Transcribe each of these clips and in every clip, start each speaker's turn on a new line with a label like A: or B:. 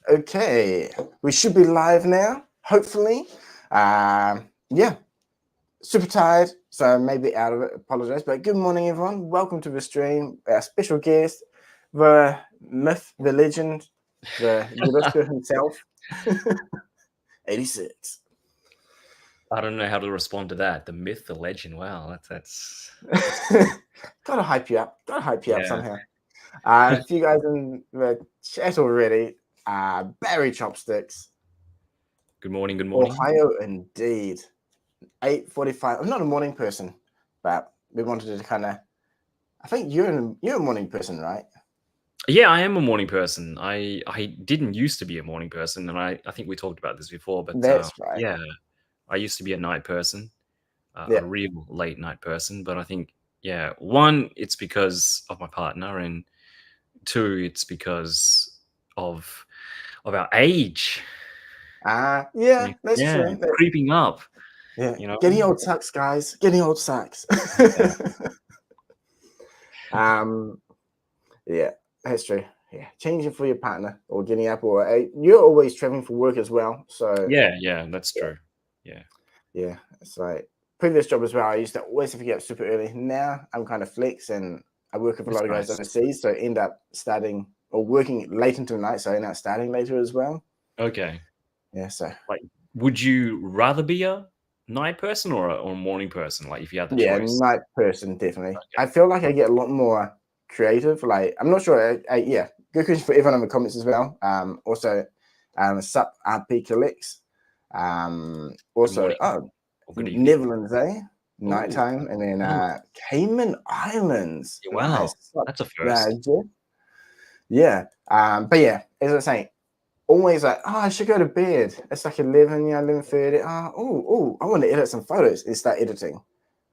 A: Okay, we should be live now, hopefully. Yeah, super tired, so maybe out of it. Apologize, but good morning, everyone. Welcome to the stream. Our special guest, the myth, the legend, the Jujutsu himself, 86.
B: I don't know how to respond to that. The myth, the legend. Wow, that's
A: Gotta hype you up. Gotta hype you up
B: yeah.
A: somehow. If you guys in the chat already, Barry Chopsticks.
B: Good morning. Good morning.
A: Ohio, indeed. 8:45. I'm not a morning person, but we wanted to kind of. I think you're a morning person, right?
B: Yeah, I am a morning person. I didn't used to be a morning person, and I think we talked about this before. But
A: That's right.
B: yeah, I used to be a night person,
A: Yeah.
B: a real late night person. But I think one, it's because of my partner, and two, it's because of our age.
A: Yeah, that's true.
B: Creeping up.
A: Yeah,
B: You know.
A: getting old sucks, guys. Getting old sucks.
B: Yeah.
A: Yeah, that's true. Yeah, changing for your partner or getting up, or you're always traveling for work as well. So
B: Yeah, that's true.
A: Yeah, it's like previous job as well. I used to always have to get up super early. Now I'm kind of flex, and I work with a lot of guys overseas, so I end up starting or working late into the night. So I end up starting later as well.
B: Okay.
A: Yeah. So
B: like, would you rather be a night person or a morning person? Like, if you had the choice.
A: Night person definitely.
B: Okay.
A: I feel like I get a lot more creative. Like I'm not sure. Yeah, good question for everyone in the comments as well. Also, sup RP collects. Also,
B: good evening.
A: Netherlands, nighttime, and then Cayman Islands.
B: Wow,
A: Nice.
B: that's a first.
A: Yeah. But yeah, as I was saying, always like, I should go to bed. It's like 11, 11:30. I want to edit some photos and start editing.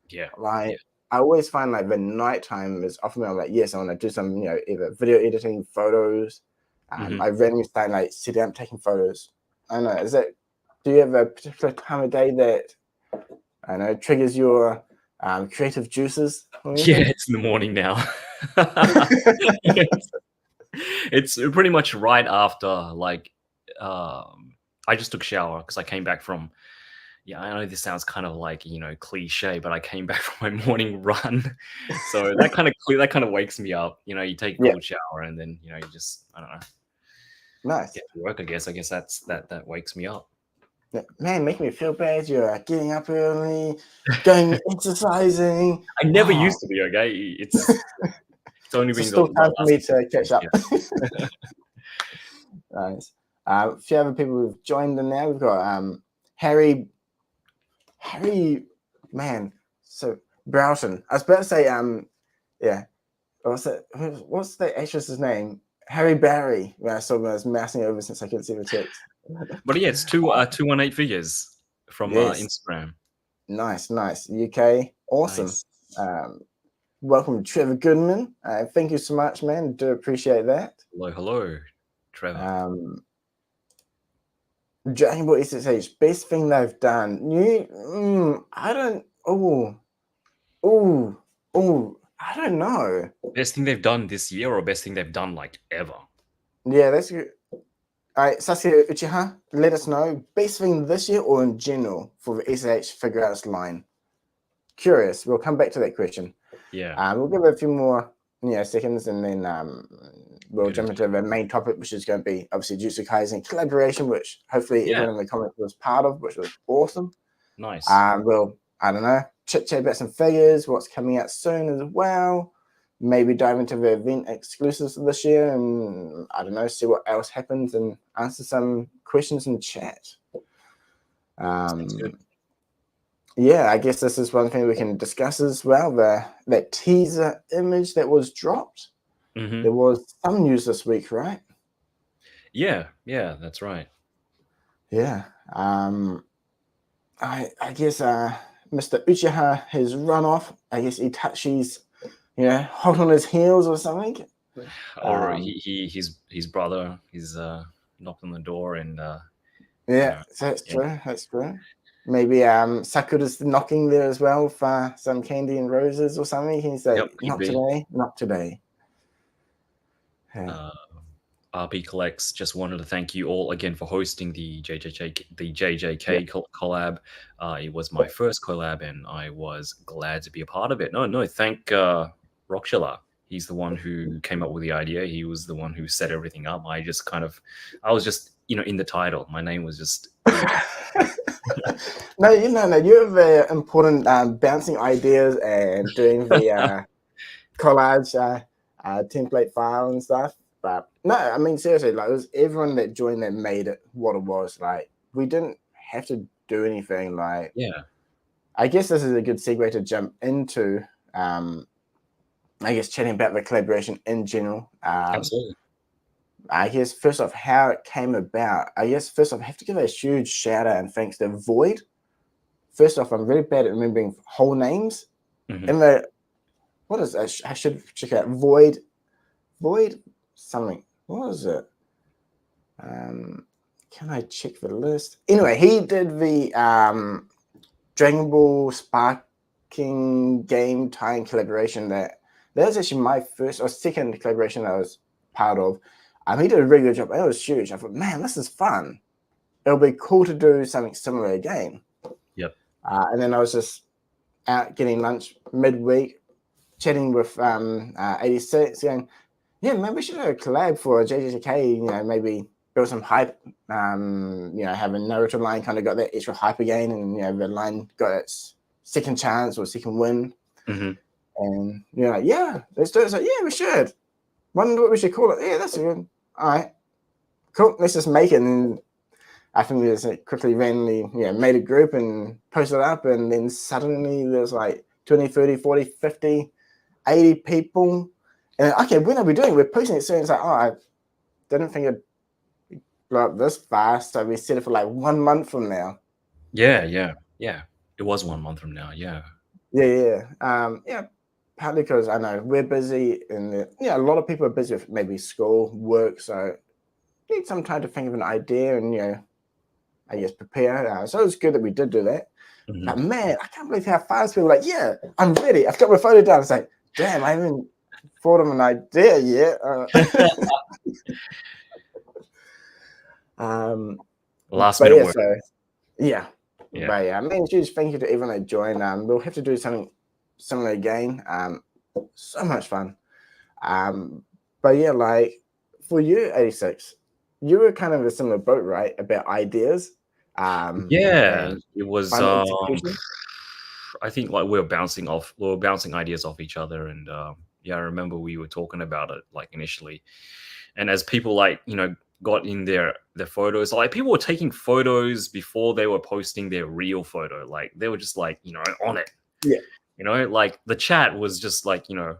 B: Yeah.
A: Like I always find like the nighttime is often I'm like, yes, I want to do some, either video editing, photos. I randomly start like sitting up taking photos. I don't know, do you have a particular time of day that I know triggers your creative juices?
B: Yeah, it's in the morning now. It's pretty much right after, like, I just took a shower because I came back from, I know this sounds kind of like, cliche, but I came back from my morning run. So that kind of wakes me up. You take a cold shower and then, you just, I don't know.
A: Nice.
B: Get to work, I guess. That wakes me up.
A: Man, make me feel bad. You're getting up early, going exercising.
B: I never used to be, okay? It's only been
A: still time for me to catch up. Nice. A few other people who've joined in now. We've got Harry, man. So Broughton. I was about to say, What's the actress's name? Harry Barry. When I saw him, I was mousing over since I couldn't see the text.
B: But yeah, it's 218 figures from Instagram.
A: Nice. UK. Awesome. Nice. Welcome, Trevor Goodman. Thank you so much, man. Do appreciate that.
B: Hello, Trevor.
A: Dragon Ball SSH, best thing they've done. I don't know.
B: Best thing they've done this year or best thing they've done like ever?
A: Yeah, that's good. All right, Sasuke Uchiha, let us know. Best thing this year or in general for the SH Figure Outs line? Curious. We'll come back to that question.
B: Yeah.
A: We'll give it a few more seconds and then we'll jump into the main topic, which is going to be obviously Jujutsu Kaisen collaboration, which hopefully everyone in the comments was part of, which was awesome.
B: Nice.
A: We'll, I don't know, chit-chat about some figures, what's coming out soon as well. Maybe dive into the event exclusives this year and, I don't know, see what else happens and answer some questions in chat.
B: Sounds good.
A: Yeah, I guess this is one thing we can discuss as well, that teaser image that was dropped. There was some news this week, right?
B: Yeah, that's right.
A: Yeah. I guess Mr. Uchiha has run off. I guess Itachi's, hot on his heels or something.
B: Or his brother, he's knocked on the door and
A: that's true. That's true. Maybe Sakura's knocking there as well for some candy and roses or something. He's like, not today.
B: RP Collects just wanted to thank you all again for hosting the JJK collab. It was my first collab, and I was glad to be a part of it. No, thank Rockchala. He's the one who came up with the idea. He was the one who set everything up. I was just in the title. My name was just.
A: No, you have important bouncing ideas and doing the collage template file and stuff. But no, I mean, seriously, like, it was everyone that joined that made it what it was. Like, we didn't have to do anything. Like,
B: yeah,
A: I guess this is a good segue to jump into, I guess, chatting about the collaboration in general.
B: absolutely.
A: I guess, first off, how it came about. I guess, first off, I have to give a huge shout out and thanks to Void. First off, I'm really bad at remembering whole names. And what is that? I should check out Void something. What is it? Can I check the list? Anyway, he did the Dragon Ball Sparking game tie-in collaboration. That was actually my first or second collaboration I was part of. He did a really good job. It was huge. I thought, man, this is fun. It'll be cool to do something similar again.
B: Yep.
A: And then I was just out getting lunch midweek, chatting with Eightysixed, going, yeah, maybe we should do a collab for JJK, maybe build some hype, have a Naruto line kind of got that extra hype again, and, the line got its second chance or second win. And you're like, yeah, let's do it. So, yeah, we should. Wonder what we should call it. Yeah, that's good. All right, cool. Let's just make it. And I think we just quickly randomly, made a group and posted it up. And then suddenly there's like 20, 30, 40, 50, 80 people. And okay, when are we doing? We're posting it soon. It's like, oh, I didn't think it'd blow up this fast. So we set it for like 1 month from now.
B: Yeah. It was 1 month from now. Yeah.
A: Yeah. Partly because I know we're busy, and a lot of people are busy with maybe school, work. So need some time to think of an idea and I guess prepare. So it's good that we did do that. But man, I can't believe how fast people were like, yeah, I'm ready. I've got my photo down. It's like, damn, I haven't thought of an idea yet.
B: Last minute work.
A: Yeah. But yeah, I mean, huge thank you to everyone that joined. We'll have to do something similar again. So much fun. But yeah, like for you, 86, you were kind of a similar boat, right? About ideas.
B: It was. I think like we were bouncing ideas off each other, and I remember we were talking about it like initially, and as people got in their photos, like people were taking photos before they were posting their real photo, like they were just like on it. Like the chat was just like there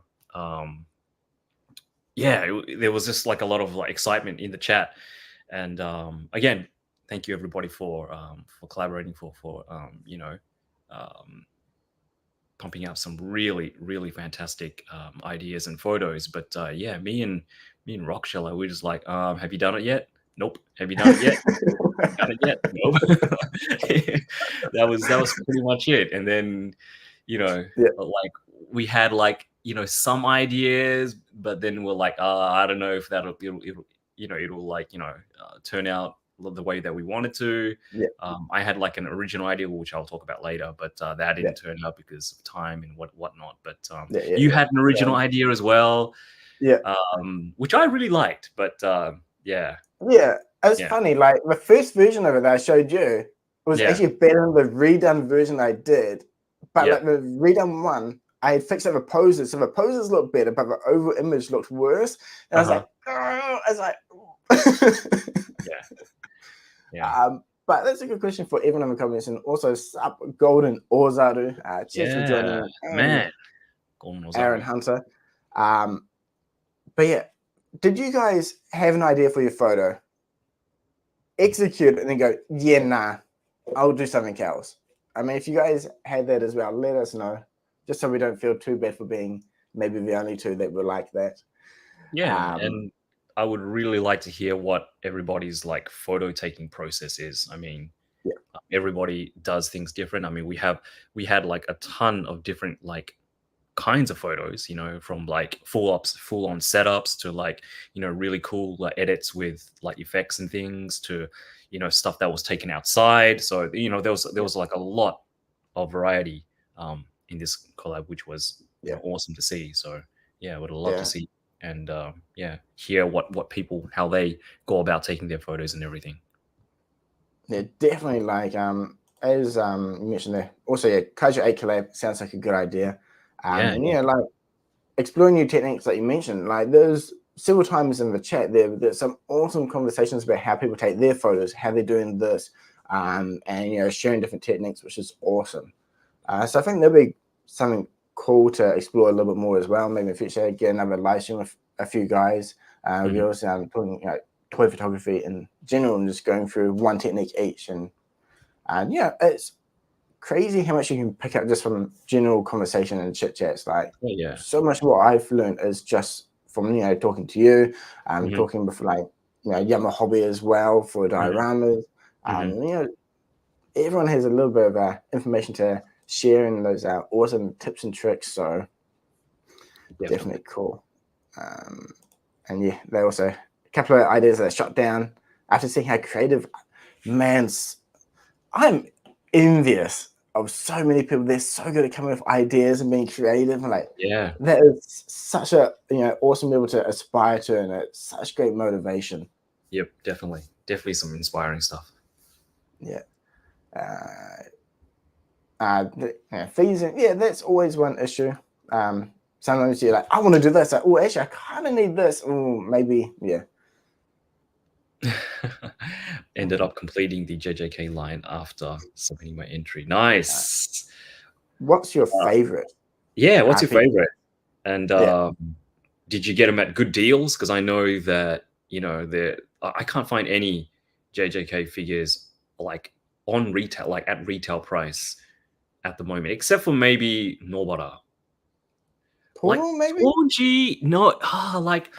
B: was just like a lot of like excitement in the chat, and again, thank you everybody for collaborating for pumping out some really, really fantastic ideas and photos. But me and Rockchala, we're just like, have you done it yet? Nope. Have you done it yet? Done it yet? Nope. that was pretty much it. And then like we had like some ideas, but then we're like, I don't know if it'll like turn out the way that we wanted to. I had like an original idea, which I'll talk about later, but that didn't turn up because of time and whatnot. But you had an original idea as well, which I really liked. But
A: it's funny. Like the first version of it that I showed you was actually better than the redone version I did. But like the redone one, I had fixed up the poses, so the poses looked better, but the overall image looked worse. And I was like, but that's a good question for everyone in the comments, and also Sup Golden Ozaru. Cheers for joining,
B: man. Golden Ozaru.
A: Aaron Hunter. But yeah, did you guys have an idea for your photo? Execute it and then go, nah, I'll do something else. I mean, if you guys had that as well, let us know, just so we don't feel too bad for being maybe the only two that were like that.
B: And I would really like to hear what everybody's like photo taking process is. I mean, everybody does things different. I mean, we had like a ton of different like kinds of photos, you know, from like full on setups to like, you know, really cool like edits with like effects and things to, you know, stuff that was taken outside. So, you know, there was like a lot of variety in this collab, which was, you know, awesome to see. So yeah, I would love to see and yeah, hear what people, how they go about taking their photos and everything.
A: Yeah, definitely. Like as you mentioned there, also Kaiju 8 collab sounds like a good idea. And yeah, like exploring new techniques like you mentioned, like there's several times in the chat there's some awesome conversations about how people take their photos, how they're doing this, and you know, sharing different techniques, which is awesome. So I think there'll be something cool to explore a little bit more as well. Maybe in the future get another live stream with a few guys. We also talking, you know, toy photography in general and just going through one technique each, and yeah, it's crazy how much you can pick up just from general conversation and chit chats. Like so much what I've learned is just from, you know, talking to you, talking with like, you know, Yama Hobby as well for Dioramas. You know, everyone has a little bit of information to share in those awesome tips and tricks. So definitely cool. And yeah, they also a couple of ideas that are shot down after seeing how creative. Man, I'm envious of so many people. They're so good at coming up with ideas and being creative. And like, that is such a, you know, awesome people to aspire to, and it's such great motivation.
B: Yep, definitely some inspiring stuff.
A: Yeah. Fees, yeah, that's always one issue. Sometimes you're like, I want to do this. Like, oh, actually, I kind of need this. Oh, maybe, yeah.
B: Ended up completing the JJK line after submitting my entry. Nice.
A: What's your favorite?
B: Yeah, what's your favorite? And did you get them at good deals? Because I know that, you know, I can't find any JJK figures like on retail, like at retail price at the moment, except for maybe Nobara. Like Toji, no, like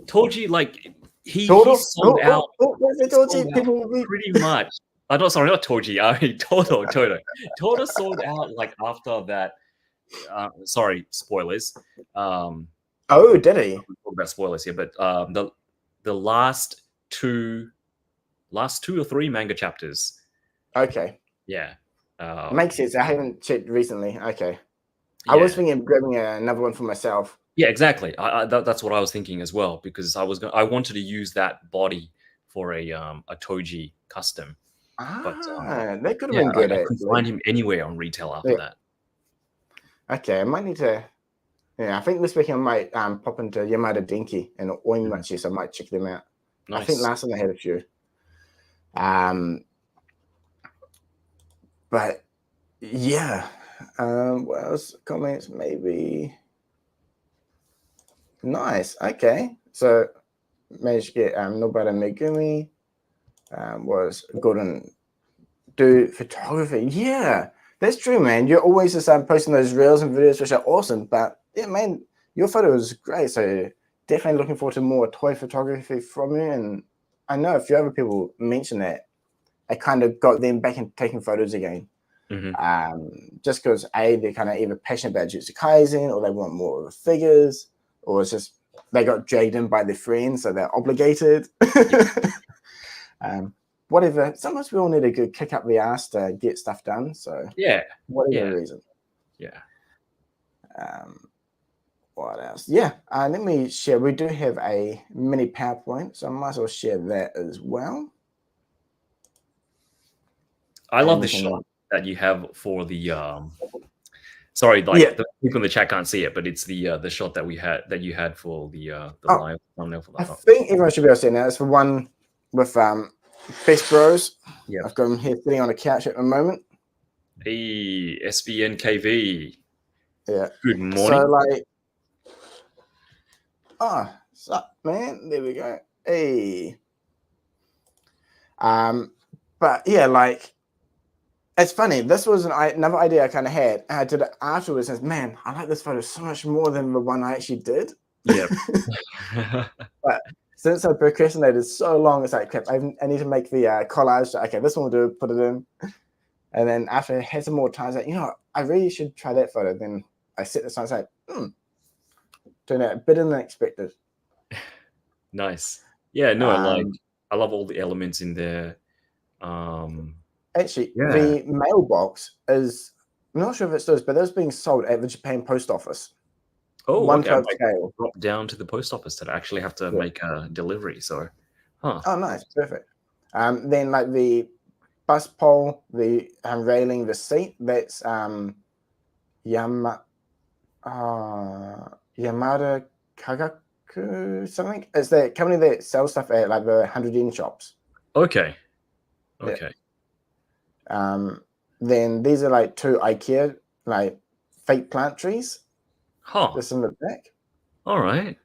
B: Toji, like he sold out. Pretty much. Sorry, not Toji. I mean Toto. Toto sold out like after that. Sorry, spoilers.
A: Oh, did he?
B: Talk about spoilers here, but the last two or three manga chapters.
A: Okay.
B: Yeah.
A: Makes sense. I haven't checked recently. Okay. I was thinking of grabbing another one for myself.
B: Yeah, exactly. That's what I was thinking as well, because I wanted to use that body for a Toji custom. But
A: that could have been good.
B: I couldn't find him anywhere on retail after that.
A: Okay, I might need to. Yeah, I think this weekend I might pop into Yamada Denki and Oimachi, so I might check them out. Nice. I think last time I had a few. But yeah, what else? Comments maybe. Nice. Okay, so managed to get Nobara Megumi. Was Golden Dude photography. Yeah, that's true, man. You're always just posting those reels and videos, which are awesome. But yeah, man, your photo is great. So definitely looking forward to more toy photography from you. And I know a few other people mentioned that I kind of got them back into taking photos again. Just because they're kind of either passionate about Jujutsu Kaisen, or they want more of the figures, or it's just they got dragged in by their friends, so they're obligated. Whatever. Sometimes we all need a good kick up the ass to get stuff done. So whatever the reason. What else? Let me share. We do have a mini PowerPoint, so I might as well share that as well.
B: I love the shot that you have for the sorry, like the people in the chat can't see it, but it's the shot that you had for the live thumbnail for that.
A: I think everyone should be able to see it now. It's the one with Best Bros. I've got him here sitting on a couch at the moment.
B: Hey, SBNKV.
A: Yeah.
B: Good morning.
A: So like, sup, man? There we go. Hey. But yeah, like, it's funny. This was another idea I kind of had. And I did it afterwards. And man, I like this photo so much more than the one I actually did.
B: Yeah.
A: But since I procrastinated so long, it's like, crap, I need to make the collage. Okay, this one will do, put it in. And then after I had some more time, I was like, you know, I really should try that photo. Then I set this, and I was like, turned out better than expected.
B: Nice. Yeah, no, I love all the elements in there.
A: Actually,
B: Yeah.
A: the mailbox is, I'm not sure if it still is, but it's being sold at the Japan Post Office.
B: Oh,
A: One
B: okay.
A: to scale.
B: Drop down to the post office to actually have to make a delivery. So,
A: Oh, nice, perfect. Then like the bus pole, the railing, the seat, that's Yamada Kagaku something. It's the company that sells stuff at like the 100 yen shops.
B: okay.
A: Then these are like 2 IKEA like fake plant trees.
B: Huh.
A: Just in the back.
B: All right.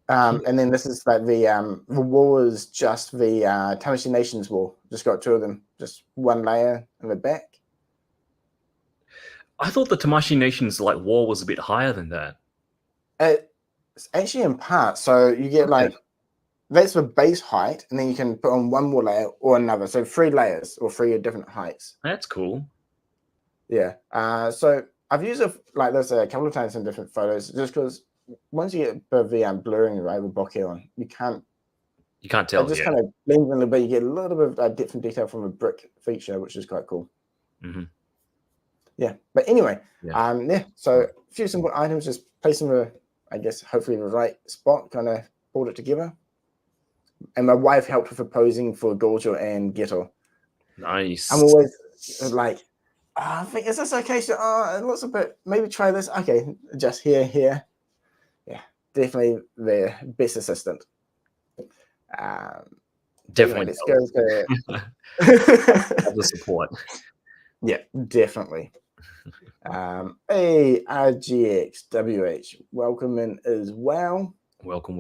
A: And then this is like the wall is just the Tamashii Nations wall. Just got 2 of them, just 1 layer in the back.
B: I thought the Tamashii Nations like wall was a bit higher than that.
A: It's actually in part. So you get like, that's the base height, and then you can put on 1 more layer or another. So 3 layers or 3 different heights.
B: That's cool.
A: Yeah. So I've used it like this a couple of times in different photos, just because once you get the blurring, right, with bokeh on, you can't
B: tell.
A: It just kind of blends in a little bit. You get a little bit of depth and detail from a brick feature, which is quite cool. Yeah, but anyway, so a few simple items, just place them, I guess, hopefully in the right spot, kind of hold it together. And my wife helped with the posing for Gojo and Geto.
B: Nice.
A: I'm always like, I think, is this okay? So, it looks a bit, maybe try this. Okay, just here. Yeah, definitely the best assistant.
B: Definitely.
A: Let's go to
B: the support.
A: Yeah, definitely. Hey, RGXWH, welcome in as well.
B: Welcome.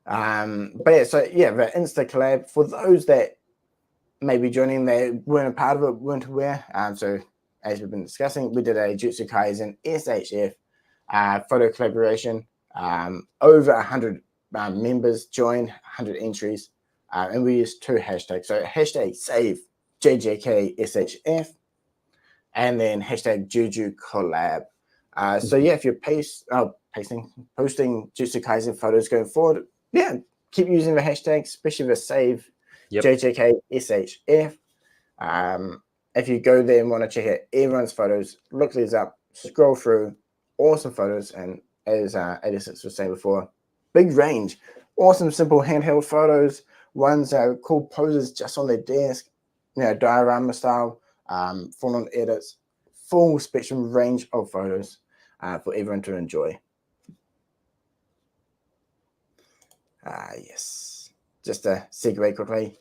A: But yeah, so yeah, the Insta collab, for those that may be joining, they weren't a part of it, weren't aware. So as we've been discussing, we did a Jujutsu Kaisen SHF photo collaboration. Over 100 members joined, 100 entries, and we used 2 hashtags. So hashtag save JJK SHF, and then hashtag Juju Collab. So yeah, if you're posting Jujutsu Kaisen photos going forward, yeah, keep using the hashtag, especially the save JJK SHF. If you go there and want to check out everyone's photos, look these up, scroll through, awesome photos, and as Eightysixed was saying before, big range, awesome simple handheld photos, ones that are cool poses just on their desk, diorama style, full-on edits, full spectrum range of photos for everyone to enjoy. Yes, just a segue quickly.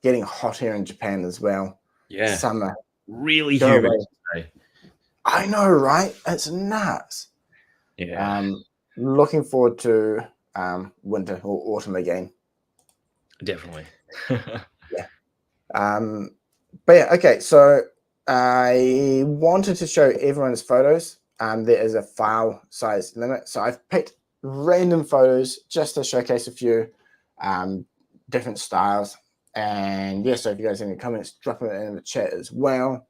A: Getting hot here in Japan as well.
B: Yeah,
A: summer,
B: really humid today.
A: I know, right? It's nuts.
B: Yeah.
A: Looking forward to winter or autumn again.
B: Definitely.
A: Yeah. But yeah, okay. So I wanted to show everyone's photos. There is a file size limit, so I've picked random photos just to showcase a few different styles. And yeah, so if you guys have any comments, drop it in the chat as well.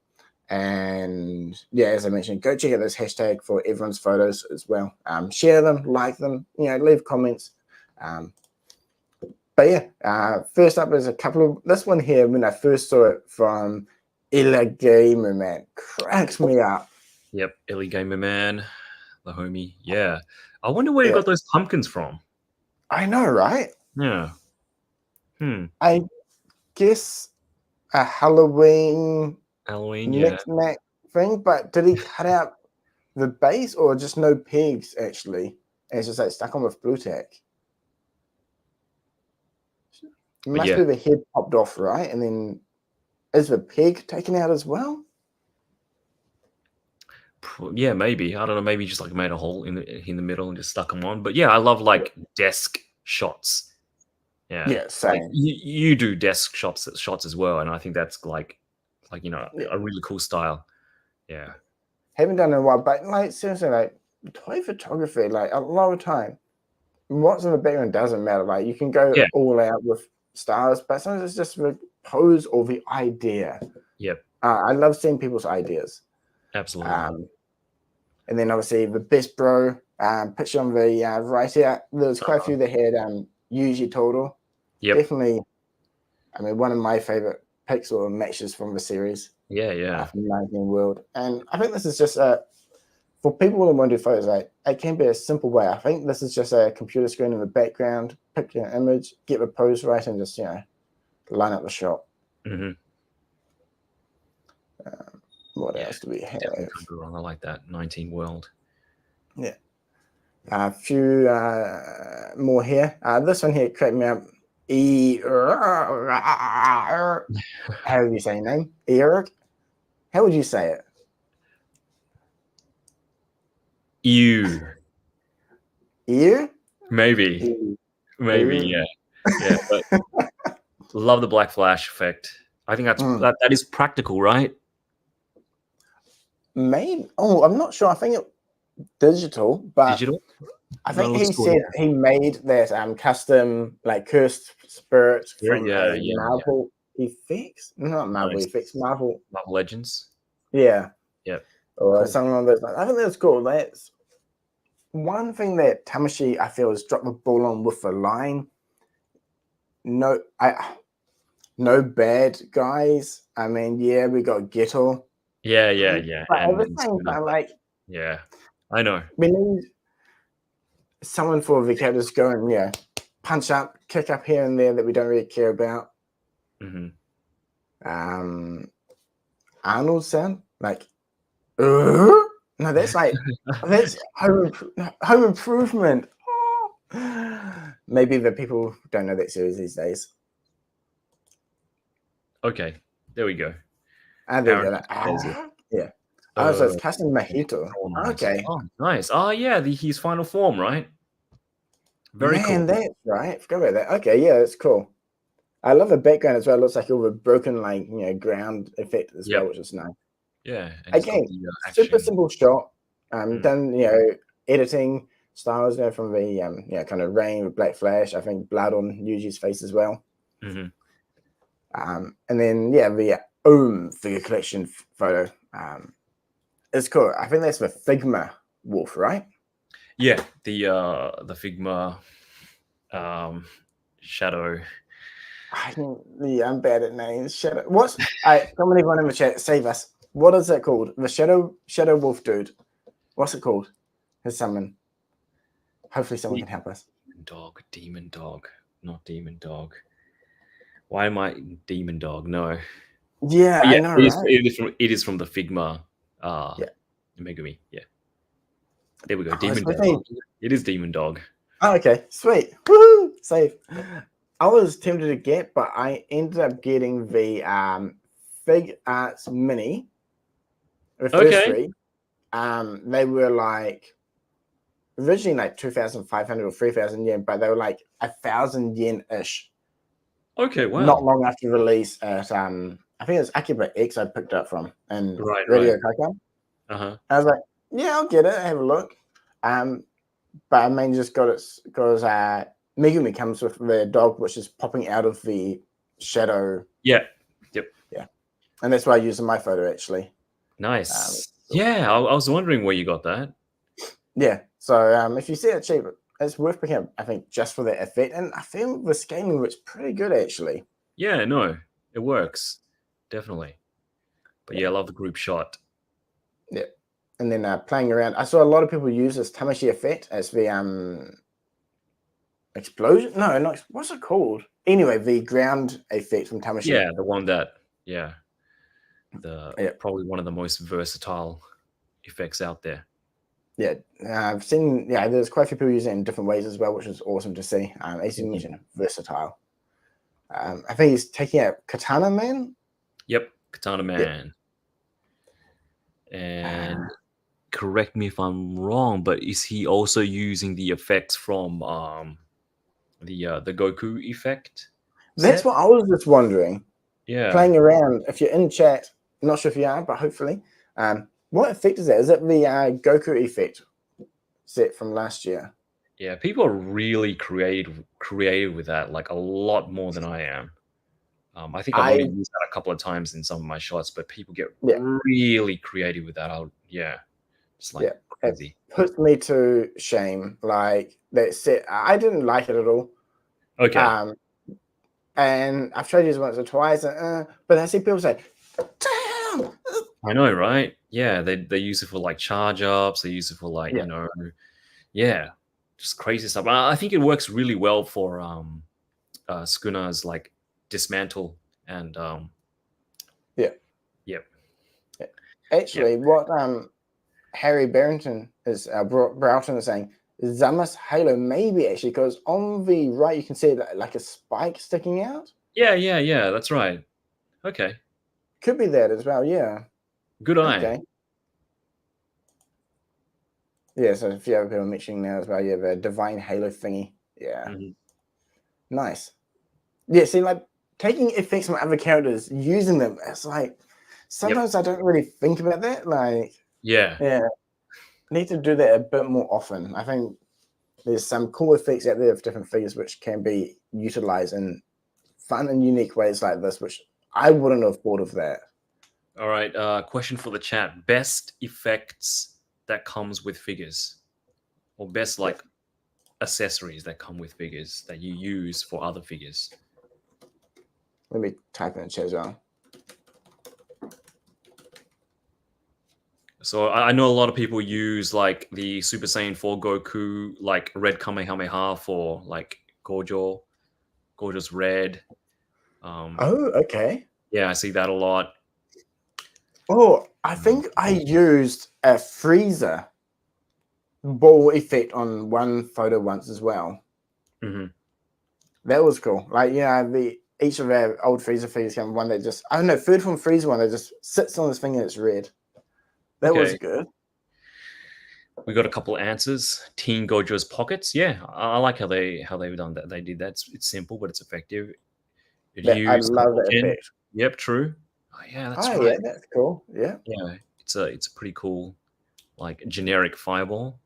A: And yeah, as I mentioned, go check out this hashtag for everyone's photos as well. Share them, like them, leave comments. But yeah, first up is a couple of, this one here, when I first saw it from Illa Gamer Man, cracks me up.
B: Yep, Illa Gamer Man, the homie. Yeah. I wonder where you got those pumpkins from.
A: I know, right?
B: Yeah.
A: I guess a Halloween knick-knack thing, but did he cut out the base or just no pegs actually? And it's just like stuck on with blue tack. Must be the head popped off, right? And then is the peg taken out as well?
B: Yeah, maybe. I don't know. Maybe just like made a hole in the middle and just stuck them on. But yeah, I love like desk shots. Yeah,
A: same.
B: Like, you do desk shots as well, and I think that's like a really cool style. Yeah,
A: haven't done it in a while, but like seriously, like toy photography, like a lot of time, what's in the background doesn't matter. Like you can go all out with stars, but sometimes it's just the pose or the idea.
B: Yep.
A: I love seeing people's ideas.
B: Absolutely.
A: And then obviously the best bro picture on the right here. There's quite a few that had Yuji Todo.
B: Yep.
A: Definitely, I mean, one of my favorite pics or matches from the series.
B: Yeah.
A: From 19 World. And I think this is just for people who want to do photos, like, it can be a simple way. I think this is just a computer screen in the background, pick your image, get the pose right, and just, line up the shot. What else do we have?
B: Definitely can't go wrong. I like that. 19 World.
A: Yeah. A few more here. This one here cracked me up. How do you say your name? Eric? How would you say it?
B: Ew.
A: Ear?
B: Maybe. Yeah. But love the black flash effect. I think that is practical, right?
A: Maybe. Oh, I'm not sure. I think it digital, but
B: Digital.
A: I think he said he made that custom like cursed spirit from Marvel effects. Not Marvel effects. Marvel
B: Legends.
A: Yeah.
B: Yep.
A: Or something like that. I think that's cool. That's one thing that Tamashi, I feel, has dropped the ball on with the line. No bad guys. I mean, yeah, we got Ghetto.
B: Yeah.
A: But at the same time, like,
B: yeah, I know.
A: We need someone for the characters go and punch up, kick up here and there that we don't really care about. Arnold sound like, no, that's like that's home improvement. Maybe the people don't know that series these days.
B: Okay, there we go.
A: And there you go. Yeah. Oh, so it's Casting Mahito. Okay.
B: Oh, nice. Oh, yeah, his final form, right? Very cool.
A: That's right. Forgot about that. Okay, yeah, that's cool. I love the background as well. It looks like all the broken, like, ground effect as well, which is nice.
B: Yeah.
A: Again, super simple shot. Done, editing styles, from the kind of rain with black flash. I think blood on Yuji's face as well. And then the figure collection photo. It's cool. I think that's the Figma wolf, right?
B: Yeah, the Figma shadow.
A: I'm bad at names. Shadow. What's somebody in the chat, save us. What is it called? The shadow wolf dude. What's it called? His summon. Hopefully someone can help us.
B: Demon dog, not demon dog. Why am I demon dog? No.
A: Yeah, I know,
B: it is from the Figma. Megumi. Yeah. There we go. Demon dog. It is demon dog.
A: Oh, okay. Sweet. Woo! Save. I was tempted to get, but I ended up getting the Fig Arts Mini. The first three. They were like originally like 2,500 or 3,000 yen, but they were like 1,000 yen-ish.
B: Okay, wow.
A: Not long after release at I think it was Akiba X I picked up from and Radio Kaikan. I was like, yeah, I'll get it, have a look. But I mainly just got it because Megumi comes with the dog, which is popping out of the shadow.
B: Yeah. Yep.
A: Yeah. And that's why I use in my photo, actually.
B: Nice. I was wondering where you got that.
A: Yeah. So if you see it cheap, it's worth picking up, I think, just for that effect. And I feel the scaling looks pretty good, actually.
B: Yeah, no, it works. Definitely. But I love the group shot.
A: Yeah. And then playing around, I saw a lot of people use this Tamashi effect as the explosion. No, not what's it called? Anyway, the ground effect from Tamashi.
B: Yeah, the one that probably one of the most versatile effects out there.
A: Yeah, I've seen. Yeah, there's quite a few people using it in different ways as well, which is awesome to see. As you mentioned, versatile. I think he's taking out Katana Man.
B: Yep, Katana Man. Yep. And correct me if I'm wrong, but is he also using the effects from the Goku effect?
A: That's what I was just wondering.
B: Yeah.
A: Playing around. If you're in chat, I'm not sure if you are, but hopefully. What effect is that? Is it the Goku effect set from last year?
B: Yeah, people are really creative with that, like a lot more than I am. I think I've only used that a couple of times in some of my shots, but people get really creative with that. Just like crazy.
A: puts me to shame. Like that's it. I didn't like it at all.
B: Okay.
A: And I've tried to use it once or twice, but I see people say, "Damn!"
B: I know, right? Yeah, they use it for like charge ups. They use it for like
A: Yeah.
B: yeah, just crazy stuff. I think it works really well for schooners like dismantle and
A: Yeah.
B: yep.
A: Actually, what Harry Barrington is Broughton is saying, Zamas Halo maybe actually, because on the right you can see like a spike sticking out.
B: Yeah. That's right. Okay.
A: Could be that as well. Yeah.
B: Good eye.
A: Okay. Yeah. So a few other people mentioning now as well. Yeah, the divine halo thingy. Yeah. Nice. Yeah. See, like taking effects from other characters, using them. It's like sometimes I don't really think about that. Like,
B: yeah.
A: Need to do that a bit more often. I think there's some cool effects out there of different figures which can be utilized in fun and unique ways like this, which I wouldn't have thought of that.
B: All right. Question for the chat: best effects that comes with figures, or best like accessories that come with figures that you use for other figures.
A: Let me type in the chat as well.
B: So I know a lot of people use like the Super Saiyan 4 Goku, like red Kamehameha for like Gojo's red.
A: Oh, okay.
B: Yeah, I see that a lot.
A: Oh, I think I used a freezer ball effect on one photo once as well. That was cool. Like, each of our old freezer figures have one that just, I don't know, food from freezer one that just sits on this thing and it's red. That was good.
B: We got a couple of answers. Teen Gojo's pockets. Yeah, I like how they've done that. They did that. It's simple, but it's effective.
A: I love that effect.
B: Yep, true. Oh, yeah, that's right.
A: Yeah, that's cool. Yeah.
B: Yeah, it's a pretty cool, like generic fireball.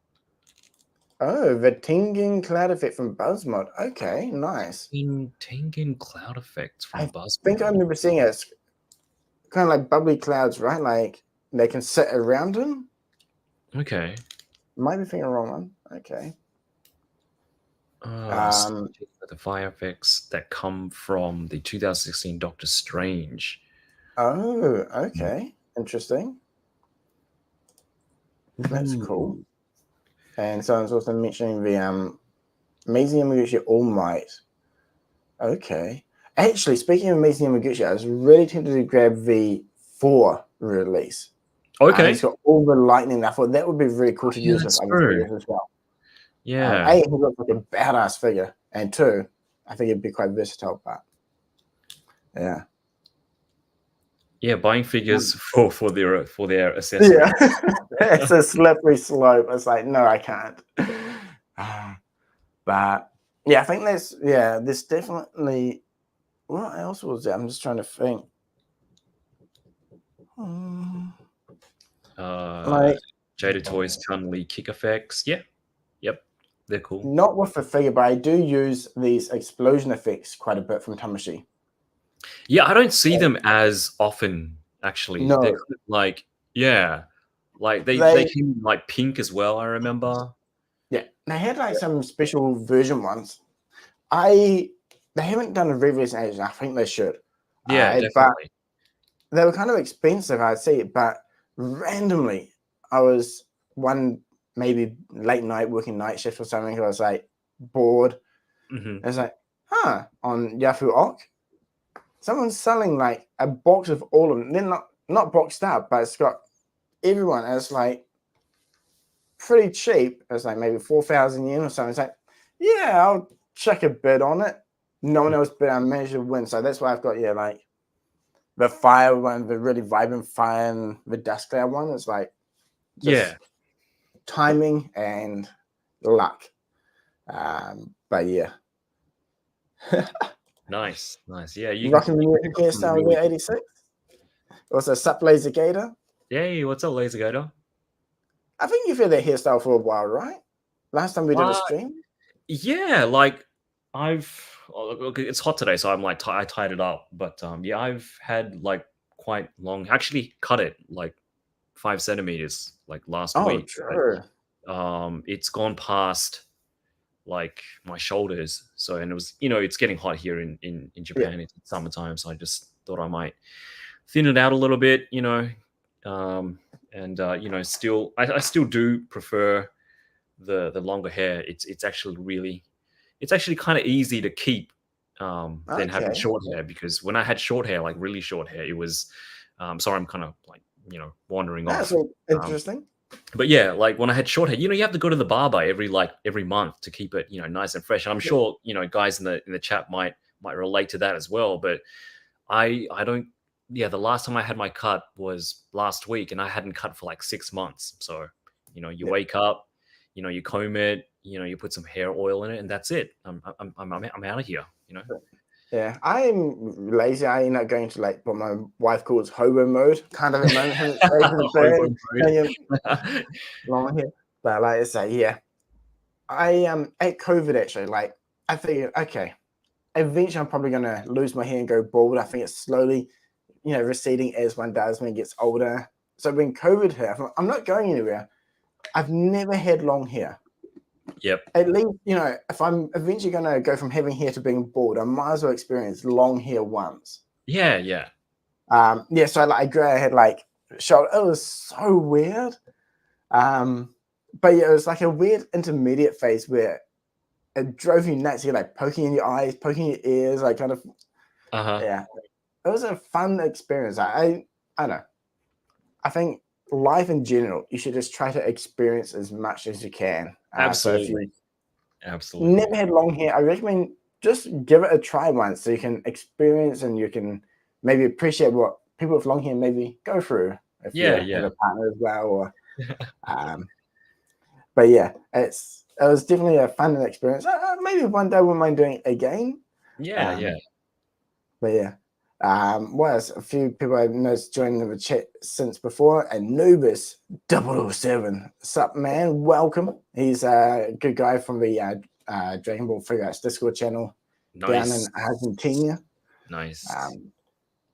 A: Oh, the Tinging cloud effect from Buzzmod. Okay, nice.
B: Tinging cloud effects from Buzzmod.
A: I think I remember seeing it. It's kind of like bubbly clouds, right? Like they can sit around them.
B: Okay.
A: Might be thinking the wrong one. Okay.
B: The fire effects that come from the 2016 Doctor Strange.
A: Oh, okay. Interesting. That's cool. And someone's also mentioning the Amazing Yamaguchi All Might. Okay. Actually, speaking of Amazing Yamaguchi, I was really tempted to grab the 4 release.
B: Okay.
A: It's got all the lightning. I thought that would be very cool to use with other figures as well.
B: Yeah.
A: A, he looks like a badass figure, and 2, I think it'd be quite versatile. But yeah.
B: Yeah, buying figures for their accessories.
A: Yeah, it's a slippery slope. It's like, no, I can't. But yeah, I think there's definitely. What else was there? I'm just trying to think.
B: Like Jada Toys Chun-Li kick effects. Yeah. Yep. They're cool.
A: Not with the figure, but I do use these explosion effects quite a bit from Tamashii.
B: Yeah, I don't see them as often, actually.
A: No.
B: They're kind of like, like they came in like pink as well, I remember.
A: Yeah, they had like some special version ones. They haven't done a re-release in ages. I think they should.
B: Yeah, definitely.
A: But they were kind of expensive, I'd say. But randomly, I was maybe late night working night shift or something. I was like bored. I was like, on Yahoo Ock, someone's selling like a box of all of them. They're not boxed up, but it's got everyone. And it's like pretty cheap. It's like maybe 4,000 yen or something. It's like, yeah, I'll check a bid on it. No one else bid. I managed to win. So that's why I've got like the fire one, the really vibrant fire, and the dust cloud one. It's like timing and luck. But yeah.
B: Nice. Yeah, you
A: rocking the new hairstyle with Eightysixed. Also, Sup Laser Gator.
B: Yay, what's up, Laser Gator?
A: I think you've had that hairstyle for a while, right? Last time we did a stream.
B: Yeah, like it's hot today, so I'm like I tied it up. But yeah, I've had like quite long. Actually, cut it like 5 centimeters like last
A: Oh,
B: week.
A: true.
B: It's gone past like my shoulders. So, and it was, it's getting hot here in Japan. It's summertime, so I just thought I might thin it out a little bit, still I still do prefer the longer hair. It's actually kind of easy to keep than having short hair, because when I had short hair, like really short hair, it was sorry, I'm kind of like wandering off.
A: That's interesting.
B: But yeah, like when I had short hair, you have to go to the barber every month to keep it nice and fresh. And I'm sure guys in the chat might relate to that as well. But I don't. Yeah, the last time I had my cut was last week, and I hadn't cut for like 6 months. So you wake up, you comb it, you put some hair oil in it, and that's it. I'm out of here.
A: Yeah, I'm lazy. I end up going to like what my wife calls hobo mode, kind of at the moment. Long hair. But like I say, yeah, I at COVID actually, like I figured, okay, eventually I'm probably gonna lose my hair and go bald. I think it's slowly, receding as one does when it gets older. So when COVID hit, I'm not going anywhere. I've never had long hair.
B: Yep.
A: At least, if I'm eventually going to go from having hair to being bald, I might as well experience long hair once.
B: Yeah, yeah.
A: So I grew I had like shoulder. It was so weird. But yeah, it was like a weird intermediate phase where it drove you nuts. You're like poking in your eyes, poking your ears, like kind of. Yeah, it was a fun experience. I don't know. I think life in general, you should just try to experience as much as you can.
B: Absolutely. Absolutely.
A: Never had long hair, I recommend just give it a try once so you can experience and you can maybe appreciate what people with long hair maybe go through if you have a partner as well. Or, but yeah, it was definitely a fun experience. Maybe one day we won't mind doing it again.
B: Yeah.
A: But yeah. What else? A few people I've noticed joining the chat since before. Anubis 007. Sup, man? Welcome. He's a good guy from the Dragon Ball Figure Arts Discord channel down in Argentina.
B: Nice.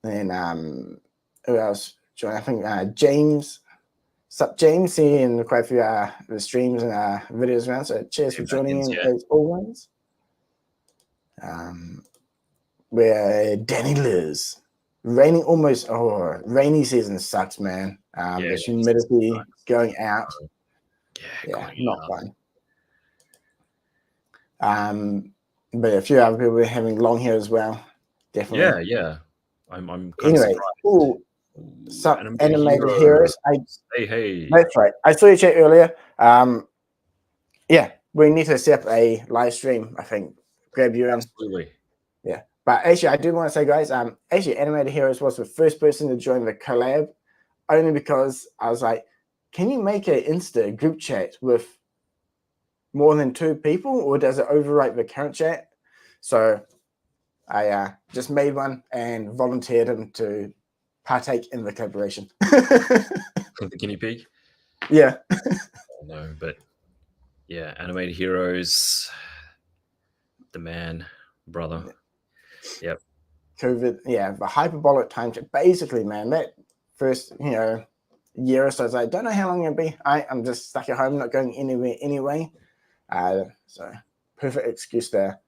A: And who else joined? I think James. Sup, James? Seeing quite a few the streams and videos around. So cheers for joining in as always. Where Danny Liz. Raining almost. Oh, rainy season sucks, man. The humidity going out. Yeah, not fun. But a few other people are having long hair as well. Definitely.
B: Yeah. I'm
A: anyway. Some animated heroes.
B: Hey.
A: That's right. I saw your chat earlier. Yeah, we need to set up a live stream. I think. Grab you in.
B: Absolutely.
A: Yeah. But actually, I do want to say, guys, actually, Animated Heroes was the first person to join the collab, only because I was like, can you make an Insta group chat with more than 2 people, or does it overwrite the current chat? So I just made one and volunteered him to partake in the collaboration.
B: The guinea pig?
A: Yeah.
B: No, but yeah, Animated Heroes, the man, brother. Yep.
A: COVID, the hyperbolic time check. Basically, man, that first, year or so, I was like, don't know how long it'll be. I'm just stuck at home, not going anywhere anyway. So perfect excuse to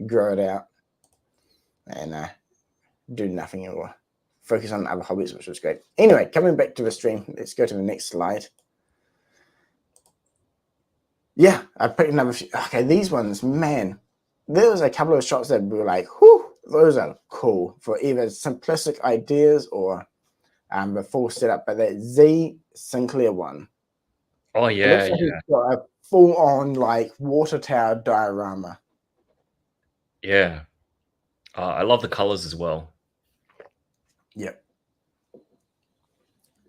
A: grow it out and do nothing or focus on other hobbies, which was great. Anyway, coming back to the stream, let's go to the next slide. Yeah, I picked another few. Okay, these ones, man. There was a couple of shots that were like, whew, those are cool for either simplistic ideas or the full setup. But that Z Sinclair one.
B: Oh, yeah.
A: He's got a full-on like water tower diorama.
B: Yeah. I love the colors as well.
A: Yep.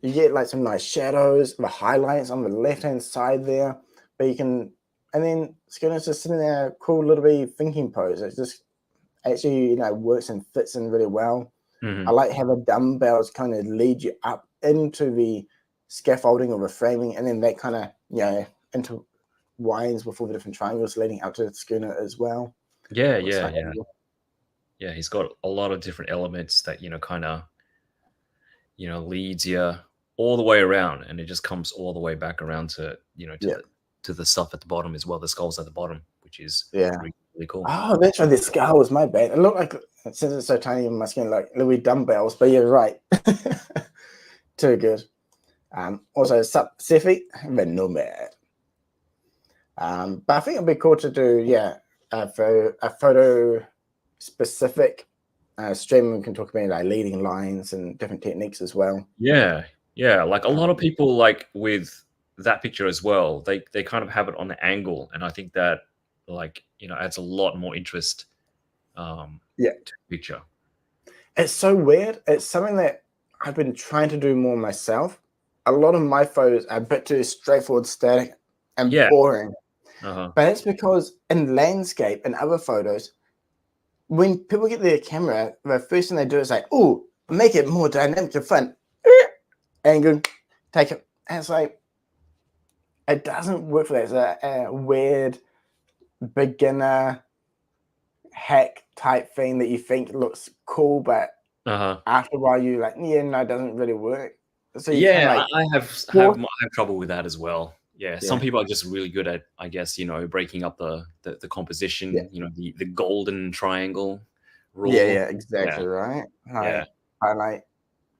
A: You get like some nice shadows, the highlights on the left-hand side there. But you can, and then Skinner's just sitting there, cool little bit thinking pose. It's just actually, works and fits in really well.
B: Mm-hmm.
A: I like how the dumbbells kind of lead you up into the scaffolding or the framing, and then that kind of, intertwines with all the different triangles leading up to the schooner as well.
B: Yeah. Yeah, he's got a lot of different elements that, kind of, leads you all the way around, and it just comes all the way back around to
A: Yeah.
B: to the stuff at the bottom as well, the skulls at the bottom, which is
A: Yeah.
B: really, really cool.
A: Oh, that's right. The skulls, my bad. It looked like, since it's so tiny on my skin, like little dumbbells, but you're right. Too good. Also, sup, Siffy, the nomad. But I think it'd be cool to do, for a photo specific stream. We can talk about like leading lines and different techniques as well.
B: Yeah, yeah. Like a lot of people, like with that picture as well, they kind of have it on the angle, and I think that like adds a lot more interest to the picture.
A: It's so weird. It's something that I've been trying to do more myself. A lot of my photos are a bit too straightforward, static, and
B: Yeah.
A: boring.
B: Uh-huh.
A: But it's because in landscape and other photos, when people get their camera, the first thing they do is like, oh, make it more dynamic and fun. Angle, take it. And it's like, it doesn't work for that. It's a weird beginner hack type thing that you think looks cool, but after a while you're like, yeah, no, it doesn't really work. So you
B: Yeah,
A: like,
B: I have trouble with that as well. Yeah, some people are just really good at, I guess, breaking up the composition. The golden triangle rule.
A: Yeah, exactly right.
B: Yeah.
A: I like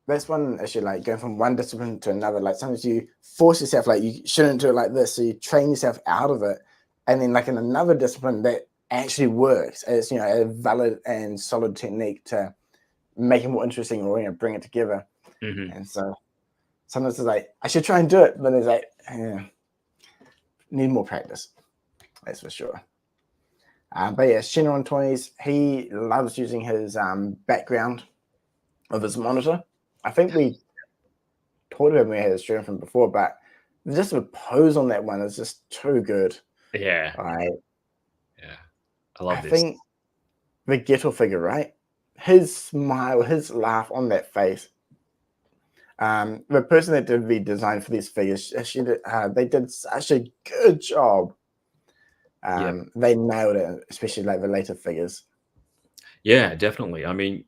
A: that's one issue, like going from one discipline to another. Like sometimes you force yourself, like you shouldn't do it like this, so you train yourself out of it, and then like in another discipline that actually works, it's a valid and solid technique to make it more interesting or bring it together. And so sometimes it's like I should try and do it, but it's like need more practice. That's for sure. But yeah, Shinron20s, he loves using his background of his monitor. I think we talked about when we had a stream from before, but just the pose on that one is just too good.
B: Yeah.
A: Right?
B: Yeah. I love this.
A: I think the Ghetto figure, right? His smile, his laugh on that face. The person that did the design for these figures, they did such a good job. They nailed it, especially like the later figures.
B: Yeah, definitely. I mean,